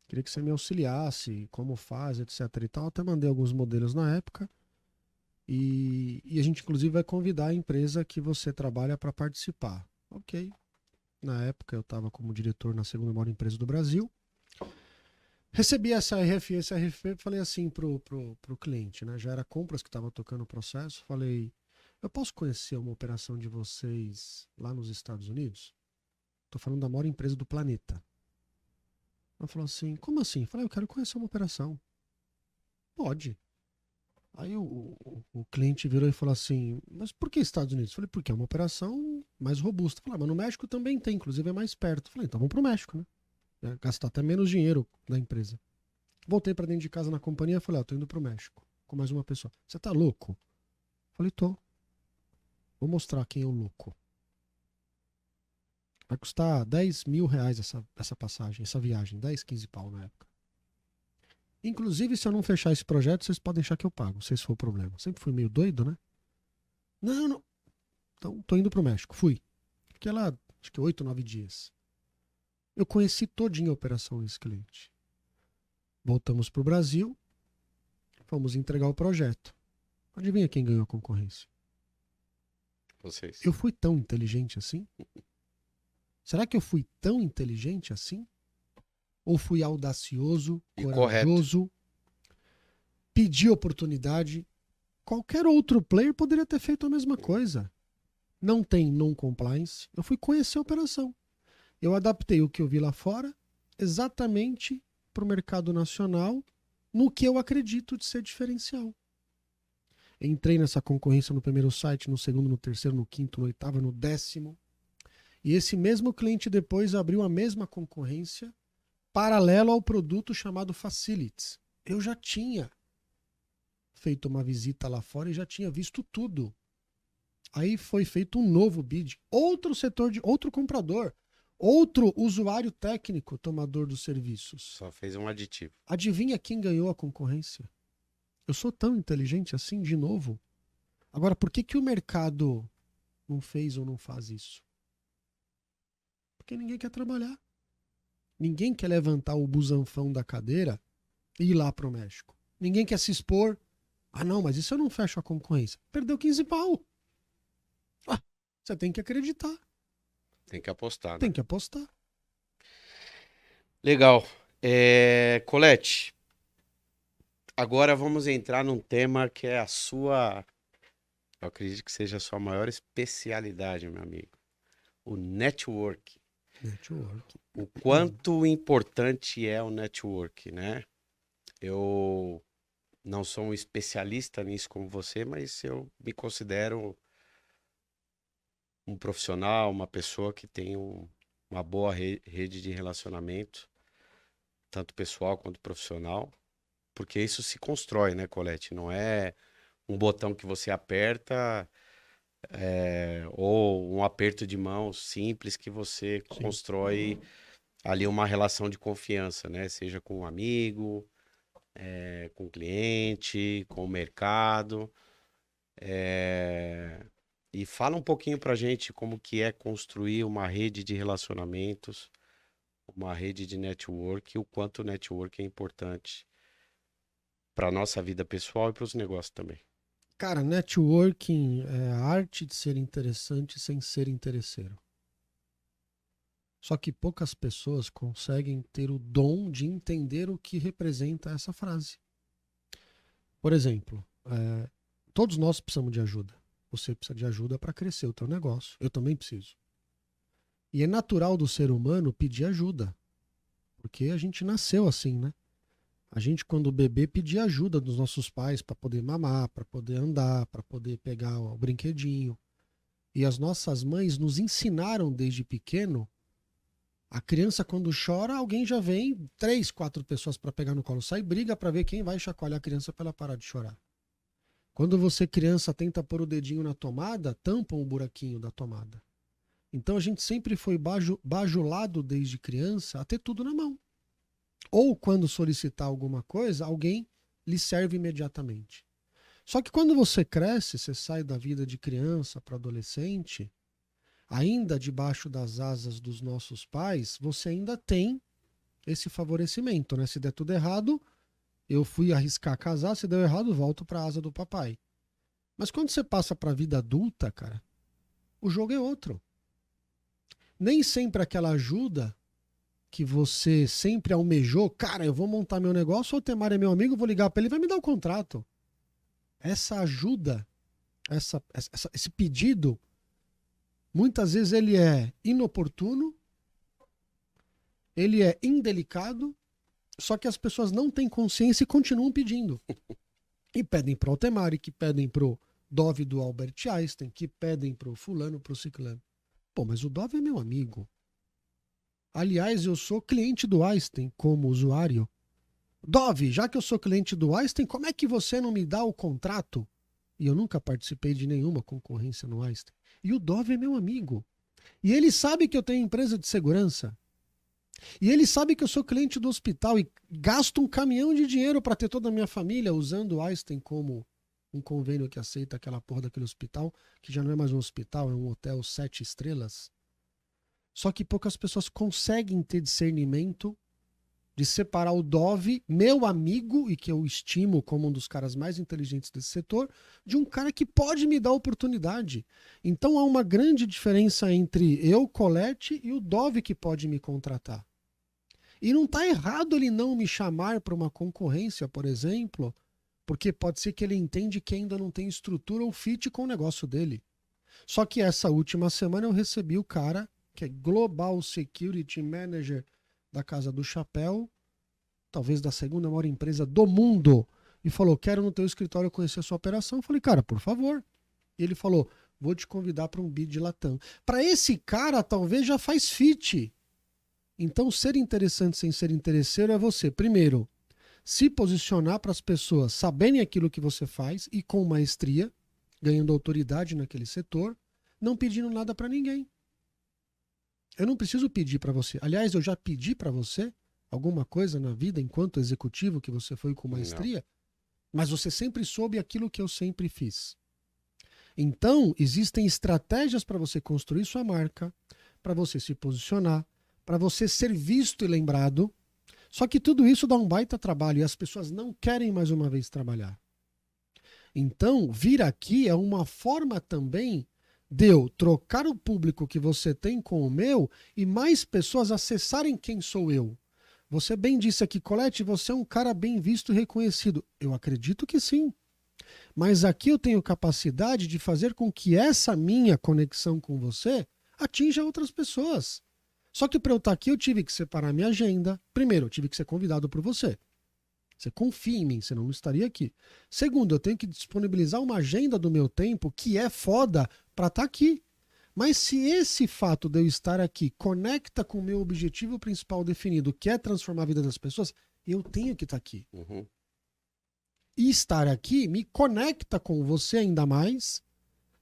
queria que você me auxiliasse, como faz, etc e tal. Até mandei alguns modelos na época. E a gente, inclusive, vai convidar a empresa que você trabalha para participar. Ok. Na época, eu estava como diretor na segunda maior empresa do Brasil. Recebi essa RFI, essa RFP, falei assim pro cliente, né? Já era compras que estava tocando o processo. Falei, eu posso conhecer uma operação de vocês lá nos Estados Unidos? Tô falando da maior empresa do planeta. Ela falou assim, como assim? Falei, eu quero conhecer uma operação. Pode. Aí o cliente virou e falou assim, mas por que Estados Unidos? Falei, porque é uma operação mais robusta. Falei, mas no México também tem, inclusive é mais perto. Falei, então vamos pro México, né? Gastar até menos dinheiro na empresa. Voltei pra dentro de casa na companhia e falei, tô indo pro México com mais uma pessoa. Você tá louco? Falei, tô. Vou mostrar quem é o louco. Vai custar 10 mil reais essa passagem, essa viagem. 10, 15 pau na época. Inclusive, se eu não fechar esse projeto, vocês podem deixar que eu pago, se esse for o problema. Sempre fui meio doido, né? Não, não. Então, tô indo pro México. Fui. Fiquei lá, acho que 8, 9 dias. Eu conheci todinha a operação desse cliente. Voltamos pro Brasil. Fomos entregar o projeto. Adivinha quem ganhou a concorrência? Vocês. Eu fui tão inteligente assim? Será que eu fui tão inteligente assim? Ou fui audacioso, E corajoso, pedi oportunidade, Qualquer outro player poderia ter feito a mesma coisa. Não tem non-compliance. Eu fui conhecer a operação. Eu adaptei o que eu vi lá fora exatamente para o mercado nacional no que eu acredito de ser diferencial. Entrei nessa concorrência no primeiro site, no segundo, no terceiro, no quinto, no oitavo, no 10º. E esse mesmo cliente depois abriu a mesma concorrência paralelo ao produto chamado Facilities. Eu já tinha feito uma visita lá fora e já tinha visto tudo. Aí foi feito um novo bid, outro setor de outro comprador, outro usuário técnico tomador dos serviços. Só fez um aditivo. Adivinha quem ganhou a concorrência? Eu sou tão inteligente assim, de novo. Agora, por que o mercado não fez ou não faz isso? Porque ninguém quer trabalhar. Ninguém quer levantar o busanfão da cadeira e ir lá pro México. Ninguém quer se expor. Ah, não, mas isso eu não fecho a concorrência. Perdeu 15 pau. Ah, você tem que acreditar. Tem que apostar, né? Tem que apostar. Legal. Colete, agora vamos entrar num tema que é a sua... Eu acredito que seja a sua maior especialidade, meu amigo. O network. Network. O quanto importante é o network, né? Eu não sou um especialista nisso como você, mas eu me considero um profissional, uma pessoa que tem uma boa rede de relacionamento, tanto pessoal quanto profissional, porque isso se constrói, né, Colete? Não é um botão que você aperta ou um aperto de mão simples que você constrói ali uma relação de confiança, né? Seja com um amigo, com o cliente, com o mercado. E fala um pouquinho pra gente como que é construir uma rede de relacionamentos, uma rede de network, e o quanto o network é importante para nossa vida pessoal e para os negócios também. Cara, networking é a arte de ser interessante sem ser interesseiro. Só que poucas pessoas conseguem ter o dom de entender o que representa essa frase. Por exemplo, todos nós precisamos de ajuda. Você precisa de ajuda para crescer o teu negócio. Eu também preciso. E é natural do ser humano pedir ajuda. Porque a gente nasceu assim, né? A gente, quando bebê, pedia ajuda dos nossos pais para poder mamar, para poder andar, para poder pegar o brinquedinho. E as nossas mães nos ensinaram desde pequeno. A criança, quando chora, alguém já vem, 3, 4 pessoas para pegar no colo. Sai briga para ver quem vai chacoalhar a criança para ela parar de chorar. Quando você, criança, tenta pôr o dedinho na tomada, tampam o buraquinho da tomada. Então a gente sempre foi bajulado desde criança a ter tudo na mão. Ou quando solicitar alguma coisa, alguém lhe serve imediatamente. Só que quando você cresce, você sai da vida de criança para adolescente, ainda debaixo das asas dos nossos pais, você ainda tem esse favorecimento, né? Se der tudo errado, eu fui arriscar casar, se deu errado, volto para a asa do papai. Mas quando você passa para a vida adulta, cara, o jogo é outro. Nem sempre aquela ajuda que você sempre almejou, cara, eu vou montar meu negócio, o Temar é meu amigo, vou ligar para ele e vai me dar o contrato. Essa ajuda, esse pedido, muitas vezes ele é inoportuno, ele é indelicado, só que as pessoas não têm consciência e continuam pedindo. E pedem para o Temari, que pedem para o Dove do Albert Einstein, que pedem para o fulano, para o ciclano. Pô, mas o Dove é meu amigo. Aliás, eu sou cliente do Einstein como usuário. Dove, já que eu sou cliente do Einstein, como é que você não me dá o contrato? E eu nunca participei de nenhuma concorrência no Einstein. E o Dove é meu amigo. E ele sabe que eu tenho empresa de segurança. E ele sabe que eu sou cliente do hospital e gasto um caminhão de dinheiro para ter toda a minha família usando o Einstein como um convênio que aceita aquela porra daquele hospital, que já não é mais um hospital, é um hotel 7 estrelas. Só que poucas pessoas conseguem ter discernimento de separar o Dove, meu amigo, e que eu estimo como um dos caras mais inteligentes desse setor, de um cara que pode me dar oportunidade. Então há uma grande diferença entre eu, Colete, e o Dove que pode me contratar. E não está errado ele não me chamar para uma concorrência, por exemplo, Porque pode ser que ele entende que ainda não tem estrutura ou fit com o negócio dele. Só que essa última semana eu recebi o cara, que é Global Security Manager da Casa do Chapéu, talvez da segunda maior empresa do mundo, e falou, quero no teu escritório conhecer a sua operação. Eu falei, cara, por favor. E ele falou, vou te convidar para um bid de Latam. Para esse cara, talvez já faz fit. Então, ser interessante sem ser interesseiro é você, primeiro, se posicionar para as pessoas saberem aquilo que você faz e com maestria, ganhando autoridade naquele setor, não pedindo nada para ninguém. Eu não preciso pedir para você. Aliás, eu já pedi para você alguma coisa na vida enquanto executivo que você foi com maestria, mas você sempre soube aquilo que eu sempre fiz. Então, existem estratégias para você construir sua marca, para você se posicionar, para você ser visto e lembrado. Só que tudo isso dá um baita trabalho e as pessoas não querem mais uma vez trabalhar. Então, vir aqui é uma forma também de eu trocar o público que você tem com o meu e mais pessoas acessarem quem sou eu. Você bem disse aqui, Colette, você é um cara bem visto e reconhecido. Eu acredito que sim. Mas aqui eu tenho capacidade de fazer com que essa minha conexão com você atinja outras pessoas. Só que para eu estar aqui eu tive que separar minha agenda. Primeiro, eu tive que ser convidado por você. Você confia em mim, senão não estaria aqui. Segundo, eu tenho que disponibilizar uma agenda do meu tempo que é foda para estar aqui. Mas se esse fato de eu estar aqui conecta com o meu objetivo principal definido, que é transformar a vida das pessoas, eu tenho que estar aqui. Uhum. E estar aqui me conecta com você ainda mais,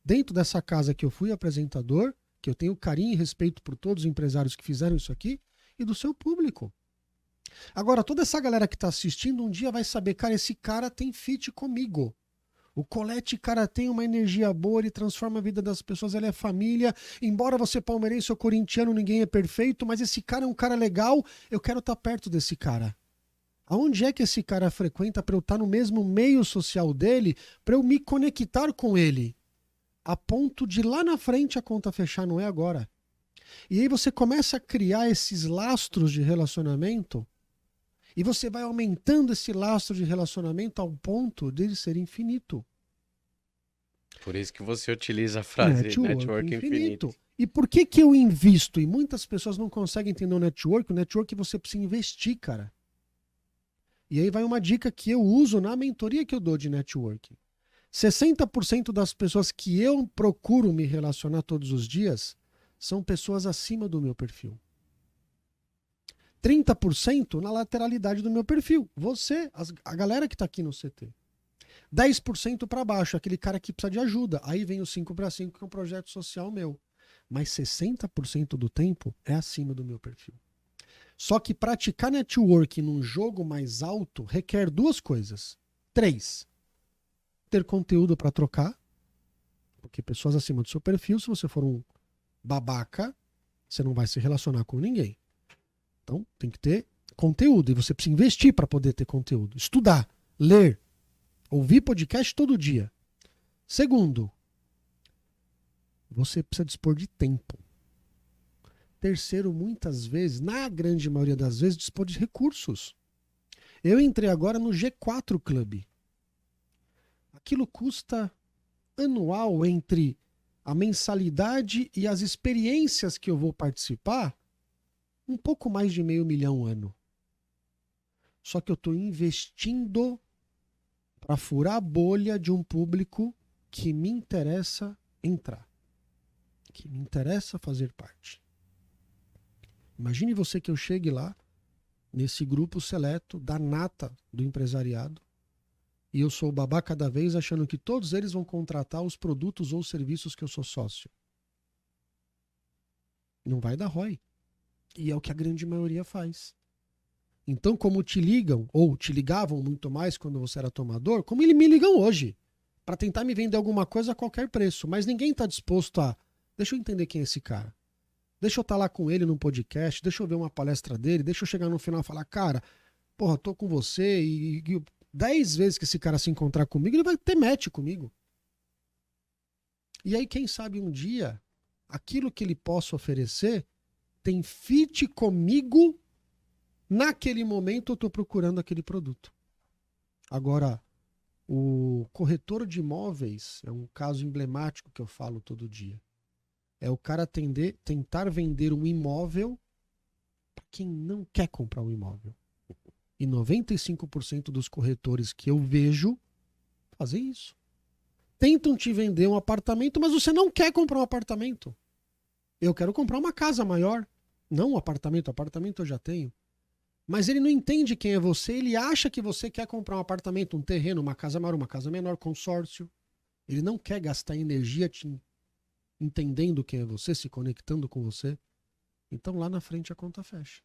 dentro dessa casa que eu fui apresentador, que eu tenho carinho e respeito por todos os empresários que fizeram isso aqui, e do seu público. Agora, toda essa galera que está assistindo um dia vai saber, cara, esse cara tem fit comigo. O Colette, cara, tem uma energia boa, ele transforma a vida das pessoas, ele é família. Embora você palmeirense ou corintiano, ninguém é perfeito, mas esse cara é um cara legal, eu quero estar perto desse cara. Aonde é que esse cara frequenta para eu estar no mesmo meio social dele, para eu me conectar com ele? A ponto de lá na frente a conta fechar, não é agora. E aí você começa a criar esses lastros de relacionamento e você vai aumentando esse lastro de relacionamento ao ponto de ele ser infinito. Por isso que você utiliza a frase network infinito. E por que eu invisto? E muitas pessoas não conseguem entender o network. O network você precisa investir, cara. E aí vai uma dica que eu uso na mentoria que eu dou de networking. 60% das pessoas que eu procuro me relacionar todos os dias são pessoas acima do meu perfil. 30% na lateralidade do meu perfil. Você, a galera que está aqui no CT. 10% para baixo, aquele cara que precisa de ajuda. Aí vem o 5x5, que é um projeto social meu. Mas 60% do tempo é acima do meu perfil. Só que praticar network num jogo mais alto requer duas coisas. 3. Ter conteúdo para trocar. Porque pessoas acima do seu perfil, se você for um babaca, você não vai se relacionar com ninguém. Então, tem que ter conteúdo. E você precisa investir para poder ter conteúdo. Estudar, ler, ouvir podcast todo dia. Segundo, você precisa dispor de tempo. Terceiro, muitas vezes, na grande maioria das vezes, dispor de recursos. Eu entrei agora no G4 Club. Aquilo custa anual entre a mensalidade e as experiências que eu vou participar, um pouco mais de R$500 mil ano. Só que eu estou investindo para furar a bolha de um público que me interessa entrar, que me interessa fazer parte. Imagine você que eu chegue lá, nesse grupo seleto da nata do empresariado, e eu sou o babaca da vez achando que todos eles vão contratar os produtos ou serviços que eu sou sócio. Não vai dar ROI. E é o que a grande maioria faz. Então, como te ligam, ou te ligavam muito mais quando você era tomador, como eles me ligam hoje, para tentar me vender alguma coisa a qualquer preço. Mas ninguém está disposto a... Deixa eu entender quem é esse cara. Deixa eu estar lá com ele num podcast, deixa eu ver uma palestra dele, deixa eu chegar no final e falar, cara, porra, tô com você e 10 vezes que esse cara se encontrar comigo, ele vai ter match comigo. E aí, quem sabe um dia, aquilo que ele possa oferecer tem fit comigo, naquele momento eu estou procurando aquele produto. Agora, O corretor de imóveis é um caso emblemático que eu falo todo dia. É o cara tentar vender um imóvel para quem não quer comprar um imóvel. E 95% dos corretores que eu vejo fazem isso. Tentam te vender um apartamento, mas você não quer comprar um apartamento. Eu quero comprar uma casa maior. Não um apartamento. Apartamento eu já tenho. Mas ele não entende quem é você. Ele acha que você quer comprar um apartamento, um terreno, uma casa maior, uma casa menor, consórcio. Ele não quer gastar energia entendendo quem é você, se conectando com você. Então lá na frente a conta fecha.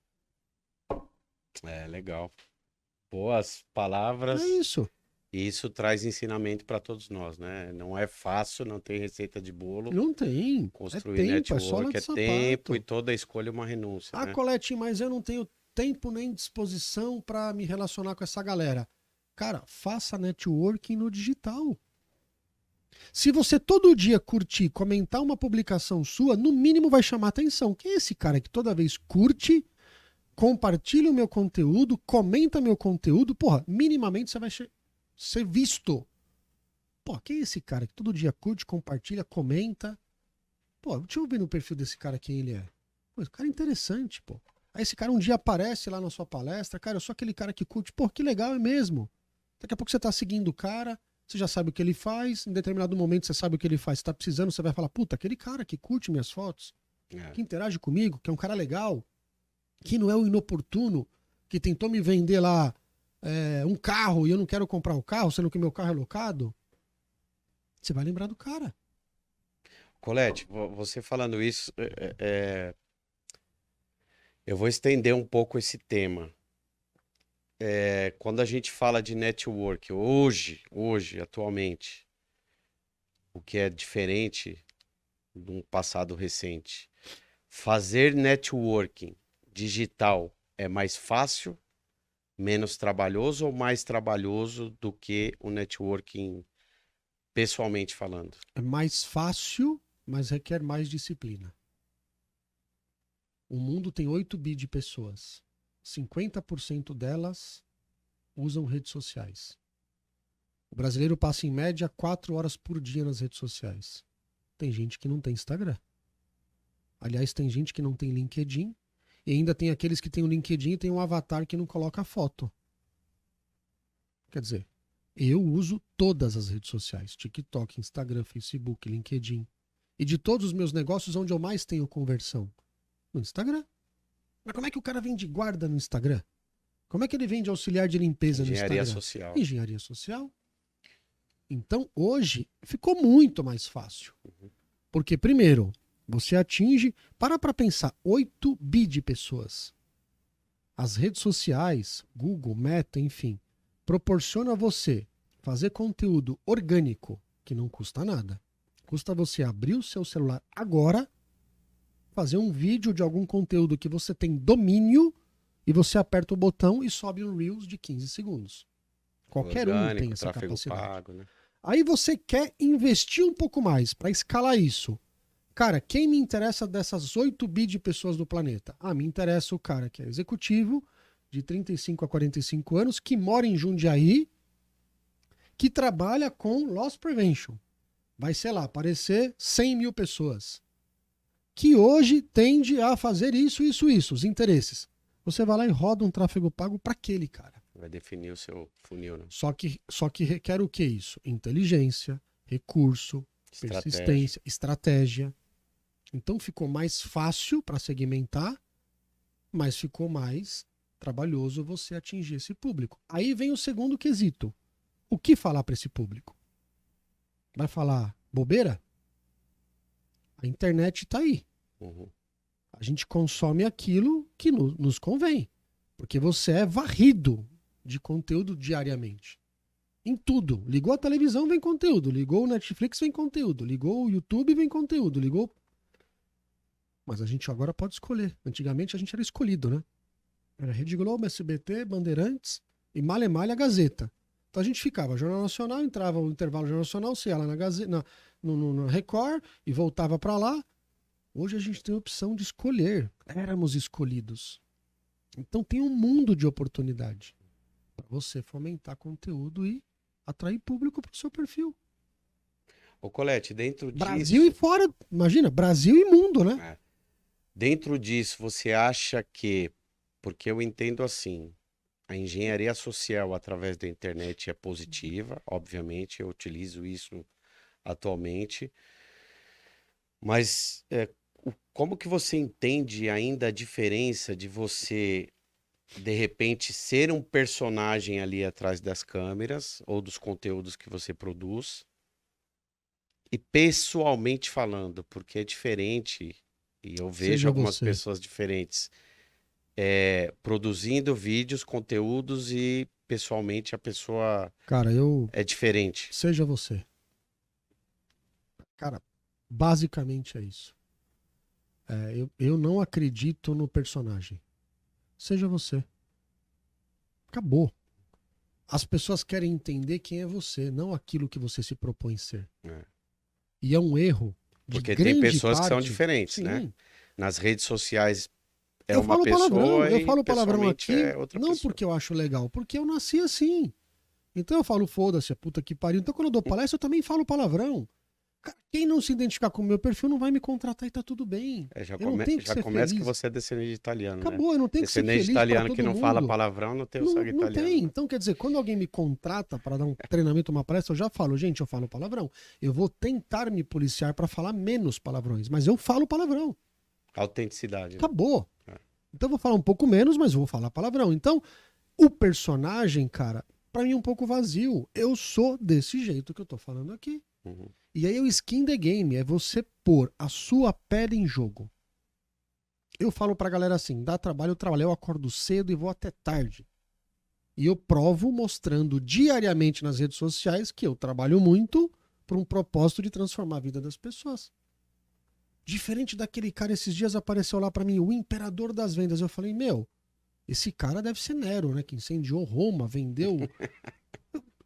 É, legal. Boas É palavras. isso. E isso traz ensinamento para todos nós, né? Não é fácil, não tem receita de bolo. Não tem. Construir É tempo, é sola network de é tempo sapato. e toda escolha é uma renúncia, Ah, né? Colete, mas eu não tenho tempo nem disposição para me relacionar com essa galera. Cara, faça networking no digital. Se você todo dia curtir, comentar uma publicação sua, no mínimo vai chamar atenção. Quem é esse cara que toda vez curte, compartilha o meu conteúdo, comenta meu conteúdo? Porra, minimamente você vai ser visto. Pô, quem é esse cara que todo dia curte, compartilha, comenta? Pô, deixa eu ver no perfil desse cara quem ele é. Pô, esse cara é interessante, pô. Aí esse cara um dia aparece lá na sua palestra, cara, eu sou aquele cara que curte, pô, que legal, é mesmo. Daqui a pouco você tá seguindo o cara, você já sabe o que ele faz, em determinado momento você sabe o que ele faz, você tá precisando, você vai falar, puta, aquele cara que curte minhas fotos, É. que interage comigo, que é um cara legal, que não é um inoportuno, que tentou me vender lá um carro e eu não quero comprar o carro, sendo que meu carro é locado, você vai lembrar do cara. Colete, você falando isso, eu vou estender um pouco esse tema. Quando a gente fala de network, hoje, atualmente, o que é diferente de um passado recente, fazer networking digital é mais fácil, menos trabalhoso ou mais trabalhoso do que o networking pessoalmente falando? É mais fácil, mas requer mais disciplina. O mundo tem 8 bi de pessoas. 50% delas usam redes sociais. O brasileiro passa em média 4 horas por dia nas redes sociais. Tem gente que não tem Instagram. Aliás, tem gente que não tem LinkedIn. E ainda tem aqueles que têm o LinkedIn e tem um avatar que não coloca foto. Quer dizer, eu uso todas as redes sociais. TikTok, Instagram, Facebook, LinkedIn. E de todos os meus negócios, onde eu mais tenho conversão? No Instagram. Mas como é que o cara vende guarda no Instagram? Como é que ele vende auxiliar de limpeza no Engenharia Instagram? social. Engenharia social. Então, hoje, ficou muito mais fácil. Porque, primeiro, você atinge... Para pensar, 8 bi de pessoas. As redes sociais, Google, Meta, enfim, proporciona a você fazer conteúdo orgânico, que não custa nada. Custa você abrir o seu celular agora, fazer um vídeo de algum conteúdo que você tem domínio e você aperta o botão e sobe um Reels de 15 segundos. Qualquer um tem essa tráfego capacidade. pago, né? Aí você quer investir um pouco mais para escalar isso. Cara, quem me interessa dessas 8 bi de pessoas do planeta? Me interessa o cara que é executivo, de 35 a 45 anos, que mora em Jundiaí, que trabalha com loss prevention. Vai, sei lá, aparecer 100 mil pessoas. Que hoje tende a fazer isso, os interesses. Você vai lá e roda um tráfego pago para aquele cara. Vai definir o seu funil, né? Só que requer o que isso? Inteligência, recurso, persistência, estratégia. Então ficou mais fácil para segmentar, mas ficou mais trabalhoso você atingir esse público. Aí vem o segundo quesito. O que falar para esse público? Vai falar bobeira? A internet está aí. Uhum. A gente consome aquilo que nos convém. Porque você é varrido de conteúdo diariamente. Em tudo. Ligou a televisão, vem conteúdo. Ligou o Netflix, vem conteúdo. Ligou o YouTube, vem conteúdo. Ligou... Mas a gente agora pode escolher. Antigamente a gente era escolhido, né? Era Rede Globo, SBT, Bandeirantes e Malha Gazeta. Então a gente ficava Jornal Nacional, entrava o intervalo Jornal Nacional, você ia lá na Gazeta, no Record e voltava para lá. Hoje a gente tem a opção de escolher. Éramos escolhidos. Então tem um mundo de oportunidade para você fomentar conteúdo e atrair público para o seu perfil. Ô, Colete, dentro Brasil disso... e fora, imagina, Brasil e mundo, né? Dentro disso, você acha que... Porque eu entendo assim, a engenharia social através da internet é positiva, obviamente, eu utilizo isso atualmente, mas como que você entende ainda a diferença de você, de repente, ser um personagem ali atrás das câmeras ou dos conteúdos que você produz e pessoalmente falando, porque é diferente, e eu vejo Seja algumas você. pessoas diferentes produzindo vídeos, conteúdos e pessoalmente a pessoa Cara, é diferente. seja você. Cara, basicamente é isso. Eu não acredito no personagem. Seja você. Acabou. As pessoas querem entender quem é você, não aquilo que você se propõe ser. É. E é um erro de Porque tem grande pessoas que são parte. diferentes, né? Sim. Nas redes sociais é Eu uma falo palavrão, pessoa eu e falo palavrão pessoalmente aqui, é outra não pessoa. porque eu acho legal, porque eu nasci assim. Então eu falo foda-se, a puta que pariu. Então quando eu dou palestra, eu também falo palavrão. Cara, quem não se identificar com o meu perfil não vai me contratar e tá tudo bem. Eu não tenho que Já ser começa que feliz. você é descendente de italiano, né? Acabou, eu não tenho que ser Descendente de feliz pra italiano que todo não fala mundo. palavrão não tem o Não, sangue não italiano, tem. né? Então, quer dizer, quando alguém me contrata para dar um treinamento, uma palestra, eu já falo, gente, eu falo palavrão. Eu vou tentar me policiar para falar menos palavrões, mas eu falo palavrão. Autenticidade, né? Acabou. É. Então eu vou falar um pouco menos, mas vou falar palavrão. Então, o personagem, cara, pra mim é um pouco vazio. Eu sou desse jeito que eu tô falando aqui. Uhum. E aí o skin the game é você pôr a sua pele em jogo. Eu falo pra galera assim, dá trabalho, eu trabalho, eu acordo cedo e vou até tarde. E eu provo mostrando diariamente nas redes sociais que eu trabalho muito por um propósito de transformar a vida das pessoas. Diferente daquele cara, esses dias apareceu lá pra mim, o imperador das vendas. Eu falei, meu, esse cara deve ser Nero, né? Que incendiou Roma, vendeu.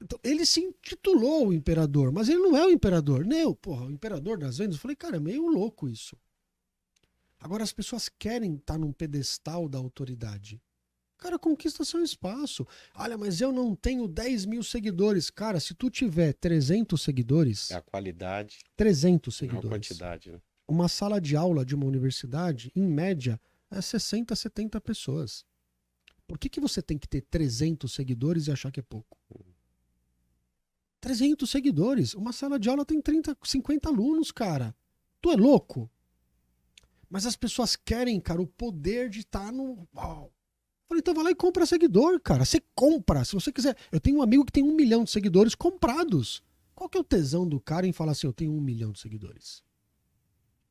Então, ele se intitulou o imperador, mas ele não é o imperador. Nem o, porra, o imperador das vendas. Eu falei, cara, é meio louco isso. Agora as pessoas querem estar num pedestal da autoridade. Cara, conquista seu espaço. Olha, mas eu não tenho 10 mil seguidores. Cara, se tu tiver 300 seguidores, É a qualidade, 300 não a seguidores. quantidade, né? Uma sala de aula de uma universidade, em média, é 60, 70 pessoas. Por que você tem que ter 300 seguidores e achar que é pouco? 300 seguidores. Uma sala de aula tem 30, 50 alunos, cara. Tu é louco? Mas as pessoas querem, cara, o poder de estar no... Uau. Falei, então vai lá e compra seguidor, cara. Você compra, se você quiser. Eu tenho um amigo que tem 1 milhão de seguidores comprados. Qual que é o tesão do cara em falar assim, eu tenho 1 milhão de seguidores?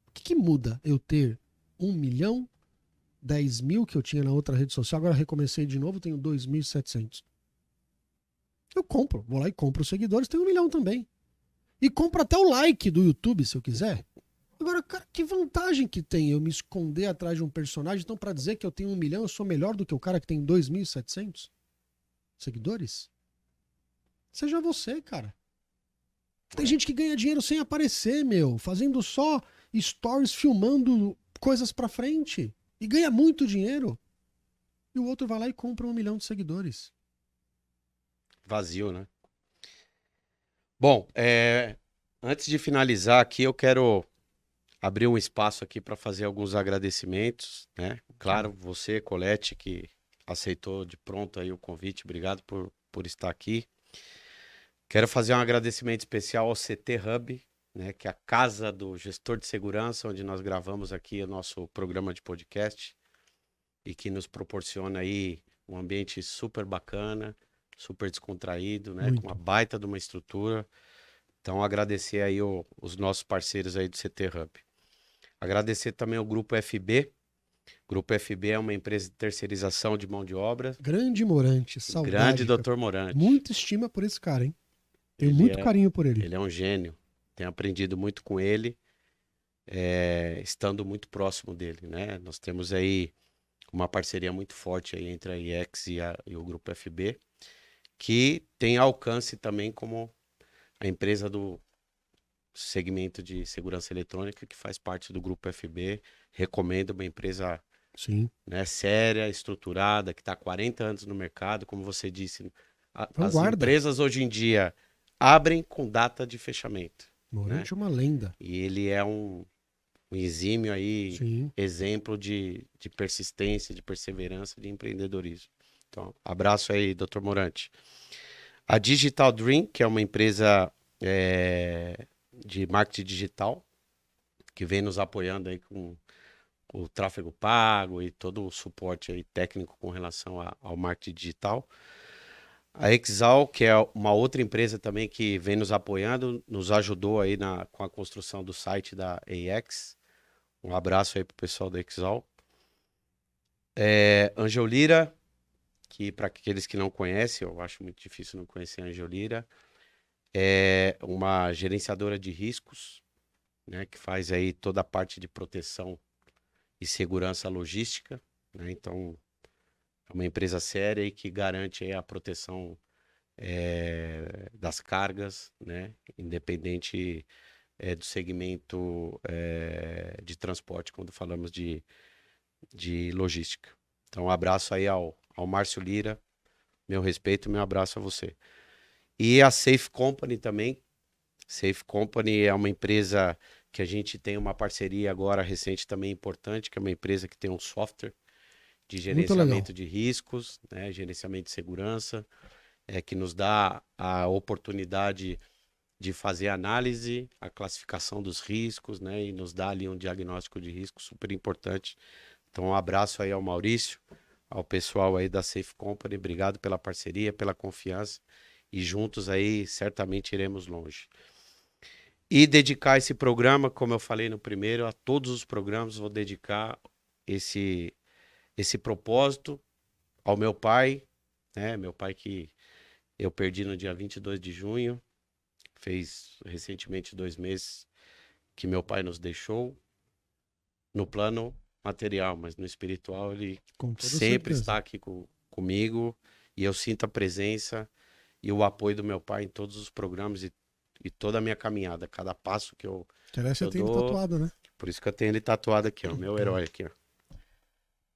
O que muda eu ter 1 milhão, 10 mil que eu tinha na outra rede social, agora recomecei de novo, tenho 2.700. Eu compro, vou lá e compro os seguidores, tenho 1 milhão também. E compro até o like do YouTube, se eu quiser. Agora, cara, que vantagem que tem eu me esconder atrás de um personagem? Então, pra dizer que eu tenho 1 milhão, eu sou melhor do que o cara que tem 2.700 seguidores? Seja você, cara. Tem gente que ganha dinheiro sem aparecer, meu. Fazendo só stories, filmando coisas pra frente. E ganha muito dinheiro. E o outro vai lá e compra 1 milhão de seguidores. Vazio, né? Bom, antes de finalizar aqui, eu quero abrir um espaço aqui para fazer alguns agradecimentos, né? Claro, você, Colete, que aceitou de pronto aí o convite, obrigado por estar aqui. Quero fazer um agradecimento especial ao CT Hub, né? Que é a casa do gestor de segurança, onde nós gravamos aqui o nosso programa de podcast e que nos proporciona aí um ambiente super bacana, super descontraído, né? Muito. Com uma baita de uma estrutura. Então, agradecer aí os nossos parceiros aí do CT Hub. Agradecer também ao Grupo FB. O Grupo FB é uma empresa de terceirização de mão de obra. Grande Morante, saudade. Grande cara. Dr. Morante. Muita estima por esse cara, hein? Tenho Ele muito carinho por ele. Ele é um gênio. Tenho aprendido muito com ele, estando muito próximo dele, né? Nós temos aí uma parceria muito forte aí entre a IEX e o Grupo FB, que tem alcance também como a empresa do segmento de segurança eletrônica que faz parte do Grupo FB. Recomendo, uma empresa Sim. né, séria, estruturada, que está há 40 anos no mercado, como você disse, As Vanguarda. empresas hoje em dia abrem com data de fechamento. Morante é uma lenda. E ele é um exímio aí, Sim. exemplo de persistência, de perseverança, de empreendedorismo. Então, abraço aí, Dr. Morante. A Digital Dream, que é uma empresa de marketing digital, que vem nos apoiando aí com o tráfego pago e todo o suporte aí técnico com relação ao marketing digital. A Exal, que é uma outra empresa também que vem nos apoiando, nos ajudou aí com a construção do site da AX. Um abraço aí pro pessoal da Exal. Angiolira, que para aqueles que não conhecem, eu acho muito difícil não conhecer a Angiolira, é uma gerenciadora de riscos, né, que faz aí toda a parte de proteção e segurança logística, né? Então, é uma empresa séria e que garante aí a proteção das cargas, né? Independente do segmento de transporte, quando falamos de logística. Então, um abraço aí ao Márcio Lira, meu respeito, meu abraço a você. E a Safe Company também. Safe Company é uma empresa que a gente tem uma parceria agora recente também importante, que é uma empresa que tem um software de gerenciamento de riscos, né, gerenciamento de segurança, que nos dá a oportunidade de fazer análise, a classificação dos riscos, né, e nos dá ali um diagnóstico de risco super importante. Então, um abraço aí ao Maurício, ao pessoal aí da Safe Company, obrigado pela parceria, pela confiança, e juntos aí certamente iremos longe. E dedicar esse programa, como eu falei no primeiro, a todos os programas, vou dedicar esse propósito ao meu pai, né? Meu pai que eu perdi no dia 22 de junho, fez recentemente 2 meses que meu pai nos deixou, no plano material, mas no espiritual ele sempre está aqui comigo, e eu sinto a presença e o apoio do meu pai em todos os programas e toda a minha caminhada, cada passo que eu Você tem ele tatuado, né? Por isso que eu tenho ele tatuado aqui, ó, meu herói aqui, ó.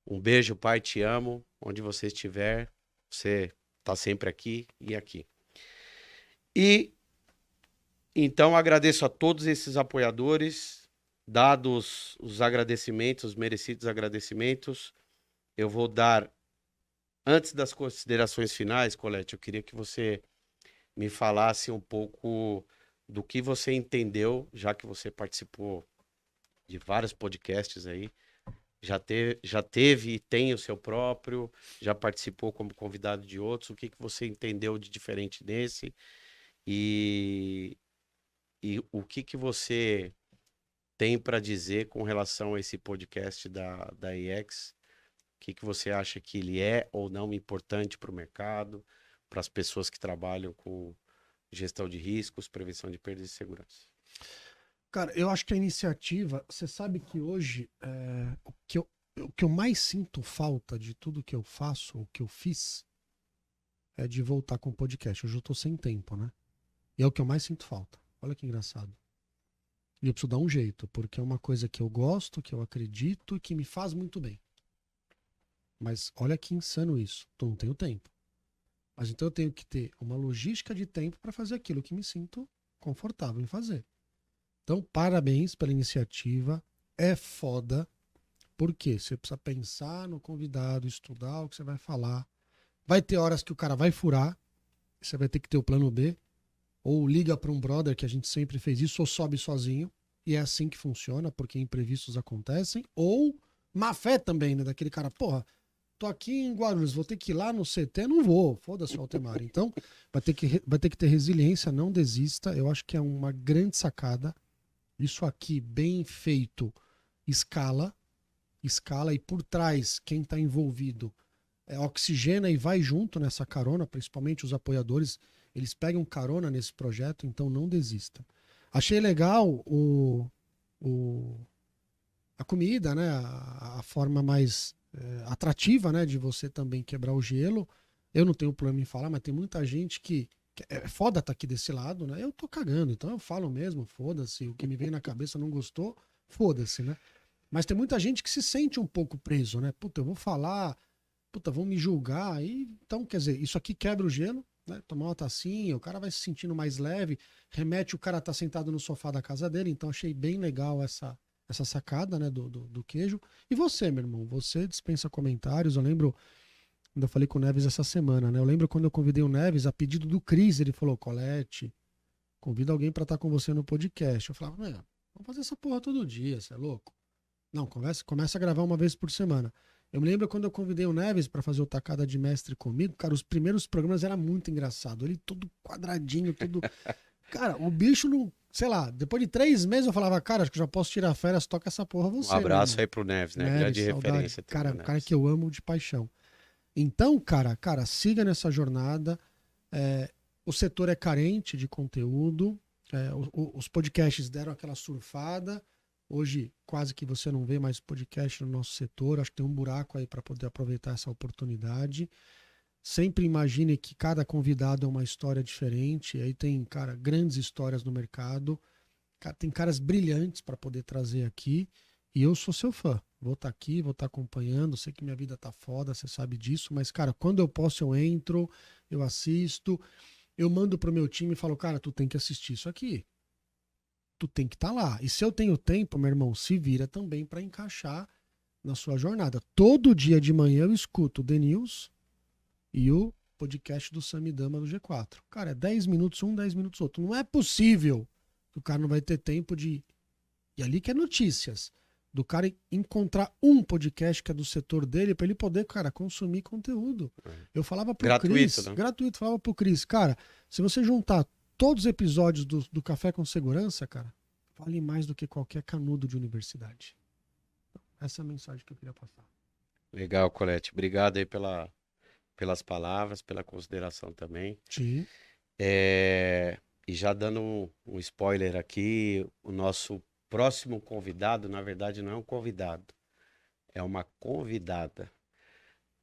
Um beijo, pai, te amo. Onde você estiver, você tá sempre aqui e aqui. E então agradeço a todos esses apoiadores, dados os agradecimentos, os merecidos agradecimentos, eu vou dar, antes das considerações finais, Colete, eu queria que você me falasse um pouco do que você entendeu, já que você participou de vários podcasts aí, já teve e tem o seu próprio, já participou como convidado de outros, o que você entendeu de diferente nesse e o que você tem para dizer com relação a esse podcast da EX? O que você acha que ele é ou não importante para o mercado, para as pessoas que trabalham com gestão de riscos, prevenção de perdas e segurança? Cara, eu acho que a iniciativa, você sabe que hoje o que eu mais sinto falta de tudo que eu faço, o que eu fiz, é de voltar com o podcast. Hoje eu tô sem tempo, né? E é o que eu mais sinto falta. Olha que engraçado. E eu preciso dar um jeito, porque é uma coisa que eu gosto, que eu acredito e que me faz muito bem. Mas olha que insano isso. Eu não tenho tempo. Mas então eu tenho que ter uma logística de tempo para fazer aquilo que me sinto confortável em fazer. Então, parabéns pela iniciativa. É foda. Por quê? Você precisa pensar no convidado, estudar o que você vai falar. Vai ter horas que o cara vai furar. Você vai ter que ter o plano B. Ou liga para um brother, que a gente sempre fez isso, ou sobe sozinho. E é assim que funciona, porque imprevistos acontecem. Ou má fé também, né? Daquele cara, porra, tô aqui em Guarulhos, vou ter que ir lá no CT, não vou. Foda-se o Altemar. Então, vai ter que ter resiliência, não desista. Eu acho que é uma grande sacada. Isso aqui, bem feito, escala, e por trás, quem está envolvido oxigena e vai junto nessa carona, principalmente os apoiadores, eles pegam carona nesse projeto, então não desista. Achei legal a comida, né? A forma mais atrativa, né? De você também quebrar o gelo. Eu não tenho problema em falar, mas tem muita gente que é foda tá aqui desse lado, né? Eu tô cagando, então eu falo mesmo, foda-se. O que me vem na cabeça não gostou, foda-se, né? Mas tem muita gente que se sente um pouco preso, né? Puta, eu vou falar, puta, vão me julgar. Então, quer dizer, isso aqui quebra o gelo. né? Tomar uma tacinha, o cara vai se sentindo mais leve, remete o cara tá sentado no sofá da casa dele, então achei bem legal essa sacada, né, do queijo. E você, meu irmão, você dispensa comentários, eu lembro, quando eu falei com o Neves essa semana, né, eu lembro quando eu convidei o Neves, a pedido do Cris, ele falou, Colete, convida alguém pra estar com você no podcast. Eu falava, vamos fazer essa porra todo dia, você é louco? Não, começa a gravar uma vez por semana. Eu me lembro quando eu convidei o Neves pra fazer o Tacada de Mestre comigo, cara, os primeiros programas era muito engraçado. Ele todo quadradinho, todo... Cara, o bicho não... Sei lá, depois de 3 meses eu falava, cara, acho que já posso tirar férias, toca essa porra você, Um abraço meu aí pro Neves, né? irmão. Grande Neves, saudade. referência. Cara, Também, o cara Neves. que eu amo de paixão. Então, cara, siga nessa jornada. O setor é carente de conteúdo. Os podcasts deram aquela surfada. Hoje, quase que você não vê mais podcast no nosso setor. Acho que tem um buraco aí para poder aproveitar essa oportunidade. Sempre imagine que cada convidado é uma história diferente. Aí tem, cara, grandes histórias no mercado. Tem caras brilhantes para poder trazer aqui. E eu sou seu fã. Vou estar aqui, vou estar acompanhando. Sei que minha vida tá foda, você sabe disso. Mas, cara, quando eu posso, eu entro, eu assisto. Eu mando pro meu time e falo, cara, tu tem que assistir isso aqui. Tu tem que estar lá. E se eu tenho tempo, meu irmão, se vira também para encaixar na sua jornada. Todo dia de manhã eu escuto o The News e o podcast do Samidama do G4. Cara, é 10 minutos um, 10 minutos outro. Não é possível que o cara não vai ter tempo de... E ali que é notícias. Do cara encontrar um podcast que é do setor dele para ele poder, cara, consumir conteúdo. Eu falava pro Gratuito, Cris, né? gratuito, falava pro Cris, cara, se você juntar todos os episódios do Café com Segurança, cara, vale mais do que qualquer canudo de universidade. Essa é a mensagem que eu queria passar. Legal, Colete. Obrigado aí pelas palavras, pela consideração também. Sim. E já dando um spoiler aqui, o nosso próximo convidado, na verdade, não é um convidado, é uma convidada.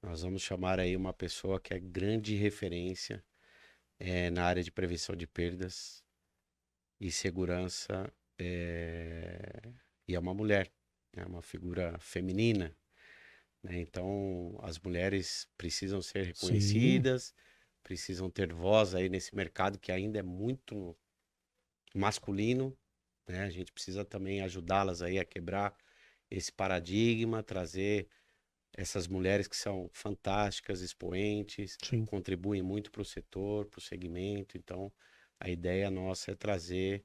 Nós vamos chamar aí uma pessoa que é grande referência na área de prevenção de perdas e segurança, e é uma mulher, é uma figura feminina, né? Então, as mulheres precisam ser reconhecidas, precisam ter voz aí nesse mercado que ainda é muito masculino, né? A gente precisa também ajudá-las aí a quebrar esse paradigma, trazer essas mulheres que são fantásticas, expoentes, Sim. contribuem muito para o setor, para o segmento. Então, a ideia nossa é trazer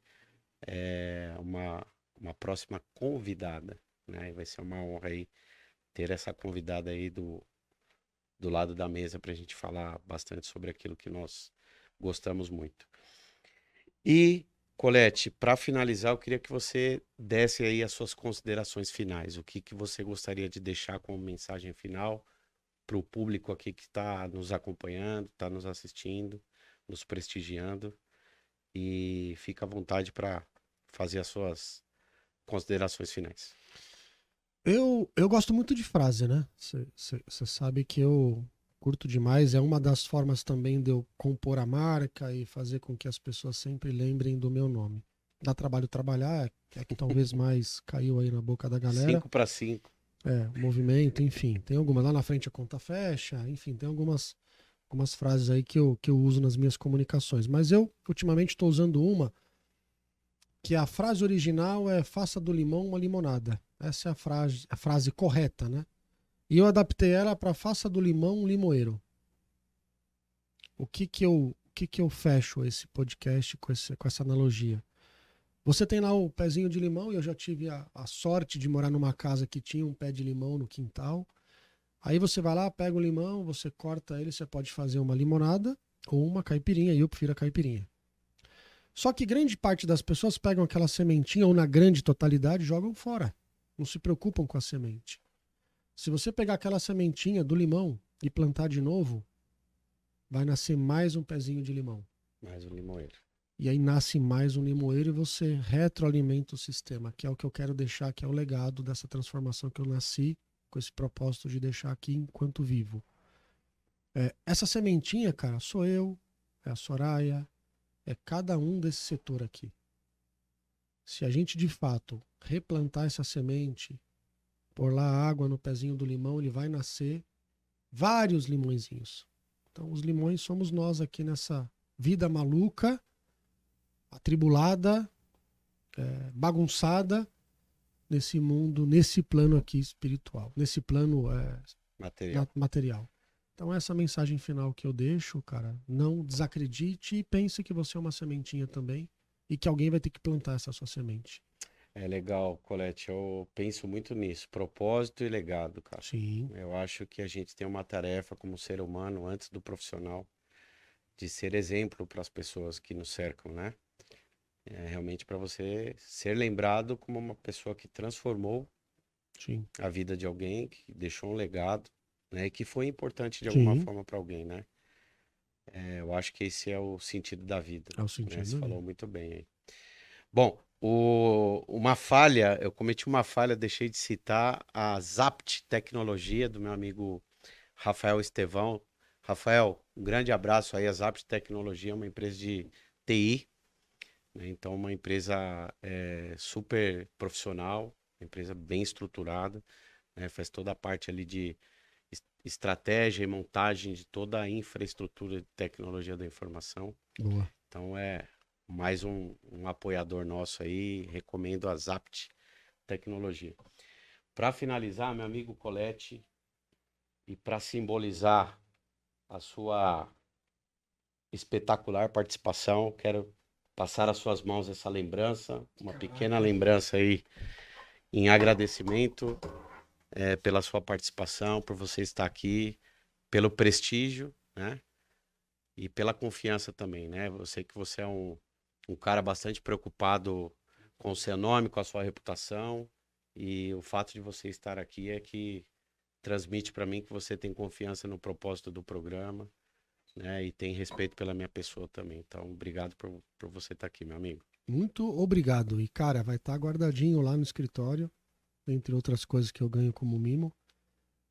uma próxima convidada, né? E vai ser uma honra aí ter essa convidada aí do lado da mesa para a gente falar bastante sobre aquilo que nós gostamos muito. E, Colete, para finalizar, eu queria que você desse aí as suas considerações finais. O que você gostaria de deixar como mensagem final para o público aqui que está nos acompanhando, está nos assistindo, nos prestigiando. E fica à vontade para fazer as suas considerações finais. Eu gosto muito de frase, né? Você sabe que eu curto demais. É uma das formas também de eu compor a marca e fazer com que as pessoas sempre lembrem do meu nome. Dá trabalho trabalhar, é que talvez mais caiu aí na boca da galera. 5 para 5. Movimento, enfim. Tem algumas. Lá na frente a conta fecha, enfim, tem algumas frases aí que eu uso nas minhas comunicações. Mas eu, ultimamente, estou usando uma que a frase original é faça do limão uma limonada. Essa é a frase correta, né? E eu adaptei ela para faça do limão um limoeiro. O que eu fecho esse podcast com essa analogia? Você tem lá o pezinho de limão, e eu já tive a sorte de morar numa casa que tinha um pé de limão no quintal. Aí você vai lá, pega o limão, você corta ele, você pode fazer uma limonada ou uma caipirinha, e eu prefiro a caipirinha. Só que grande parte das pessoas pegam aquela sementinha, ou na grande totalidade, jogam fora. Não se preocupam com a semente. Se você pegar aquela sementinha do limão e plantar de novo, vai nascer mais um pezinho de limão. Mais um limoeiro. E aí nasce mais um limoeiro e você retroalimenta o sistema, que é o que eu quero deixar, que é o legado dessa transformação que eu nasci com esse propósito de deixar aqui enquanto vivo. Essa sementinha, cara, sou eu, é a Soraya, é cada um desse setor aqui. Se a gente de fato replantar essa semente, pôr lá água no pezinho do limão, ele vai nascer vários limõezinhos. Então, os limões somos nós aqui nessa vida maluca, atribulada, bagunçada, nesse mundo, nesse plano aqui espiritual, nesse plano material. Então, essa mensagem final que eu deixo, cara, não desacredite e pense que você é uma sementinha também e que alguém vai ter que plantar essa sua semente. É legal, Colete. Eu penso muito nisso, propósito e legado, cara. Sim. Eu acho que a gente tem uma tarefa como ser humano, antes do profissional, de ser exemplo para as pessoas que nos cercam, né? É realmente para você ser lembrado como uma pessoa que transformou Sim. a vida de alguém, que deixou um legado, né? E que foi importante de alguma Sim. forma para alguém, né? Eu acho que esse é o sentido da vida, É o né? sentido Você da falou vida. muito bem aí. Bom, uma falha, eu cometi uma falha, deixei de citar a Zapt Tecnologia do meu amigo Rafael Estevão. Rafael, um grande abraço aí. A Zapt Tecnologia é uma empresa de TI, né? Então, uma empresa super profissional, uma empresa bem estruturada, né? Faz toda a parte ali de estratégia e montagem de toda a infraestrutura de tecnologia da informação. Boa. Então, mais um apoiador nosso aí, recomendo a Zapt Tecnologia. Para finalizar, meu amigo Colete, e para simbolizar a sua espetacular participação, quero passar às suas mãos essa lembrança, uma pequena lembrança aí em agradecimento pela sua participação, por você estar aqui, pelo prestígio, né? E pela confiança também, né? Eu sei que você é um cara bastante preocupado com o seu nome, com a sua reputação, e o fato de você estar aqui é que transmite para mim que você tem confiança no propósito do programa, né? E tem respeito pela minha pessoa também. Então, obrigado por você estar aqui, meu amigo. Muito obrigado. E, cara, vai estar guardadinho lá no escritório, entre outras coisas que eu ganho como mimo.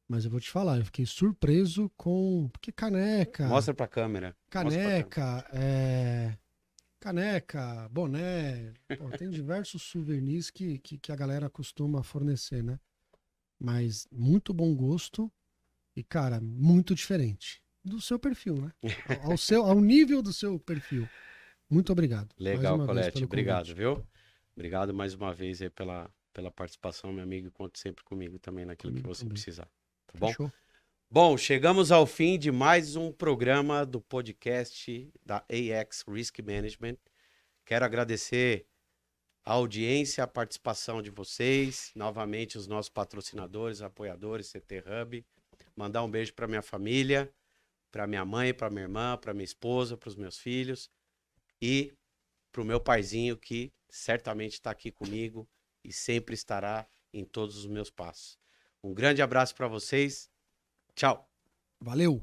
Mas eu vou te falar, eu fiquei surpreso com. Porque caneca. Mostra pra câmera. Mostra pra câmera. Caneca, boné. Pô, tem diversos souvenirs que a galera costuma fornecer, né? Mas muito bom gosto e, cara, muito diferente do seu perfil, né? Ao nível do seu perfil. Muito obrigado. Mais Legal, uma vez Colete. pelo Obrigado, convite. viu? Obrigado mais uma vez aí pela participação, meu amigo. E conte sempre comigo também naquilo que Comigo você também. precisar. Tá bom? Fechou? Bom, chegamos ao fim de mais um programa do podcast da AX Risk Management. Quero agradecer a audiência, a participação de vocês, novamente os nossos patrocinadores, apoiadores, CT Hub. Mandar um beijo para minha família, para minha mãe, para minha irmã, para minha esposa, para os meus filhos e para o meu paizinho que certamente está aqui comigo e sempre estará em todos os meus passos. Um grande abraço para vocês. Tchau. Valeu!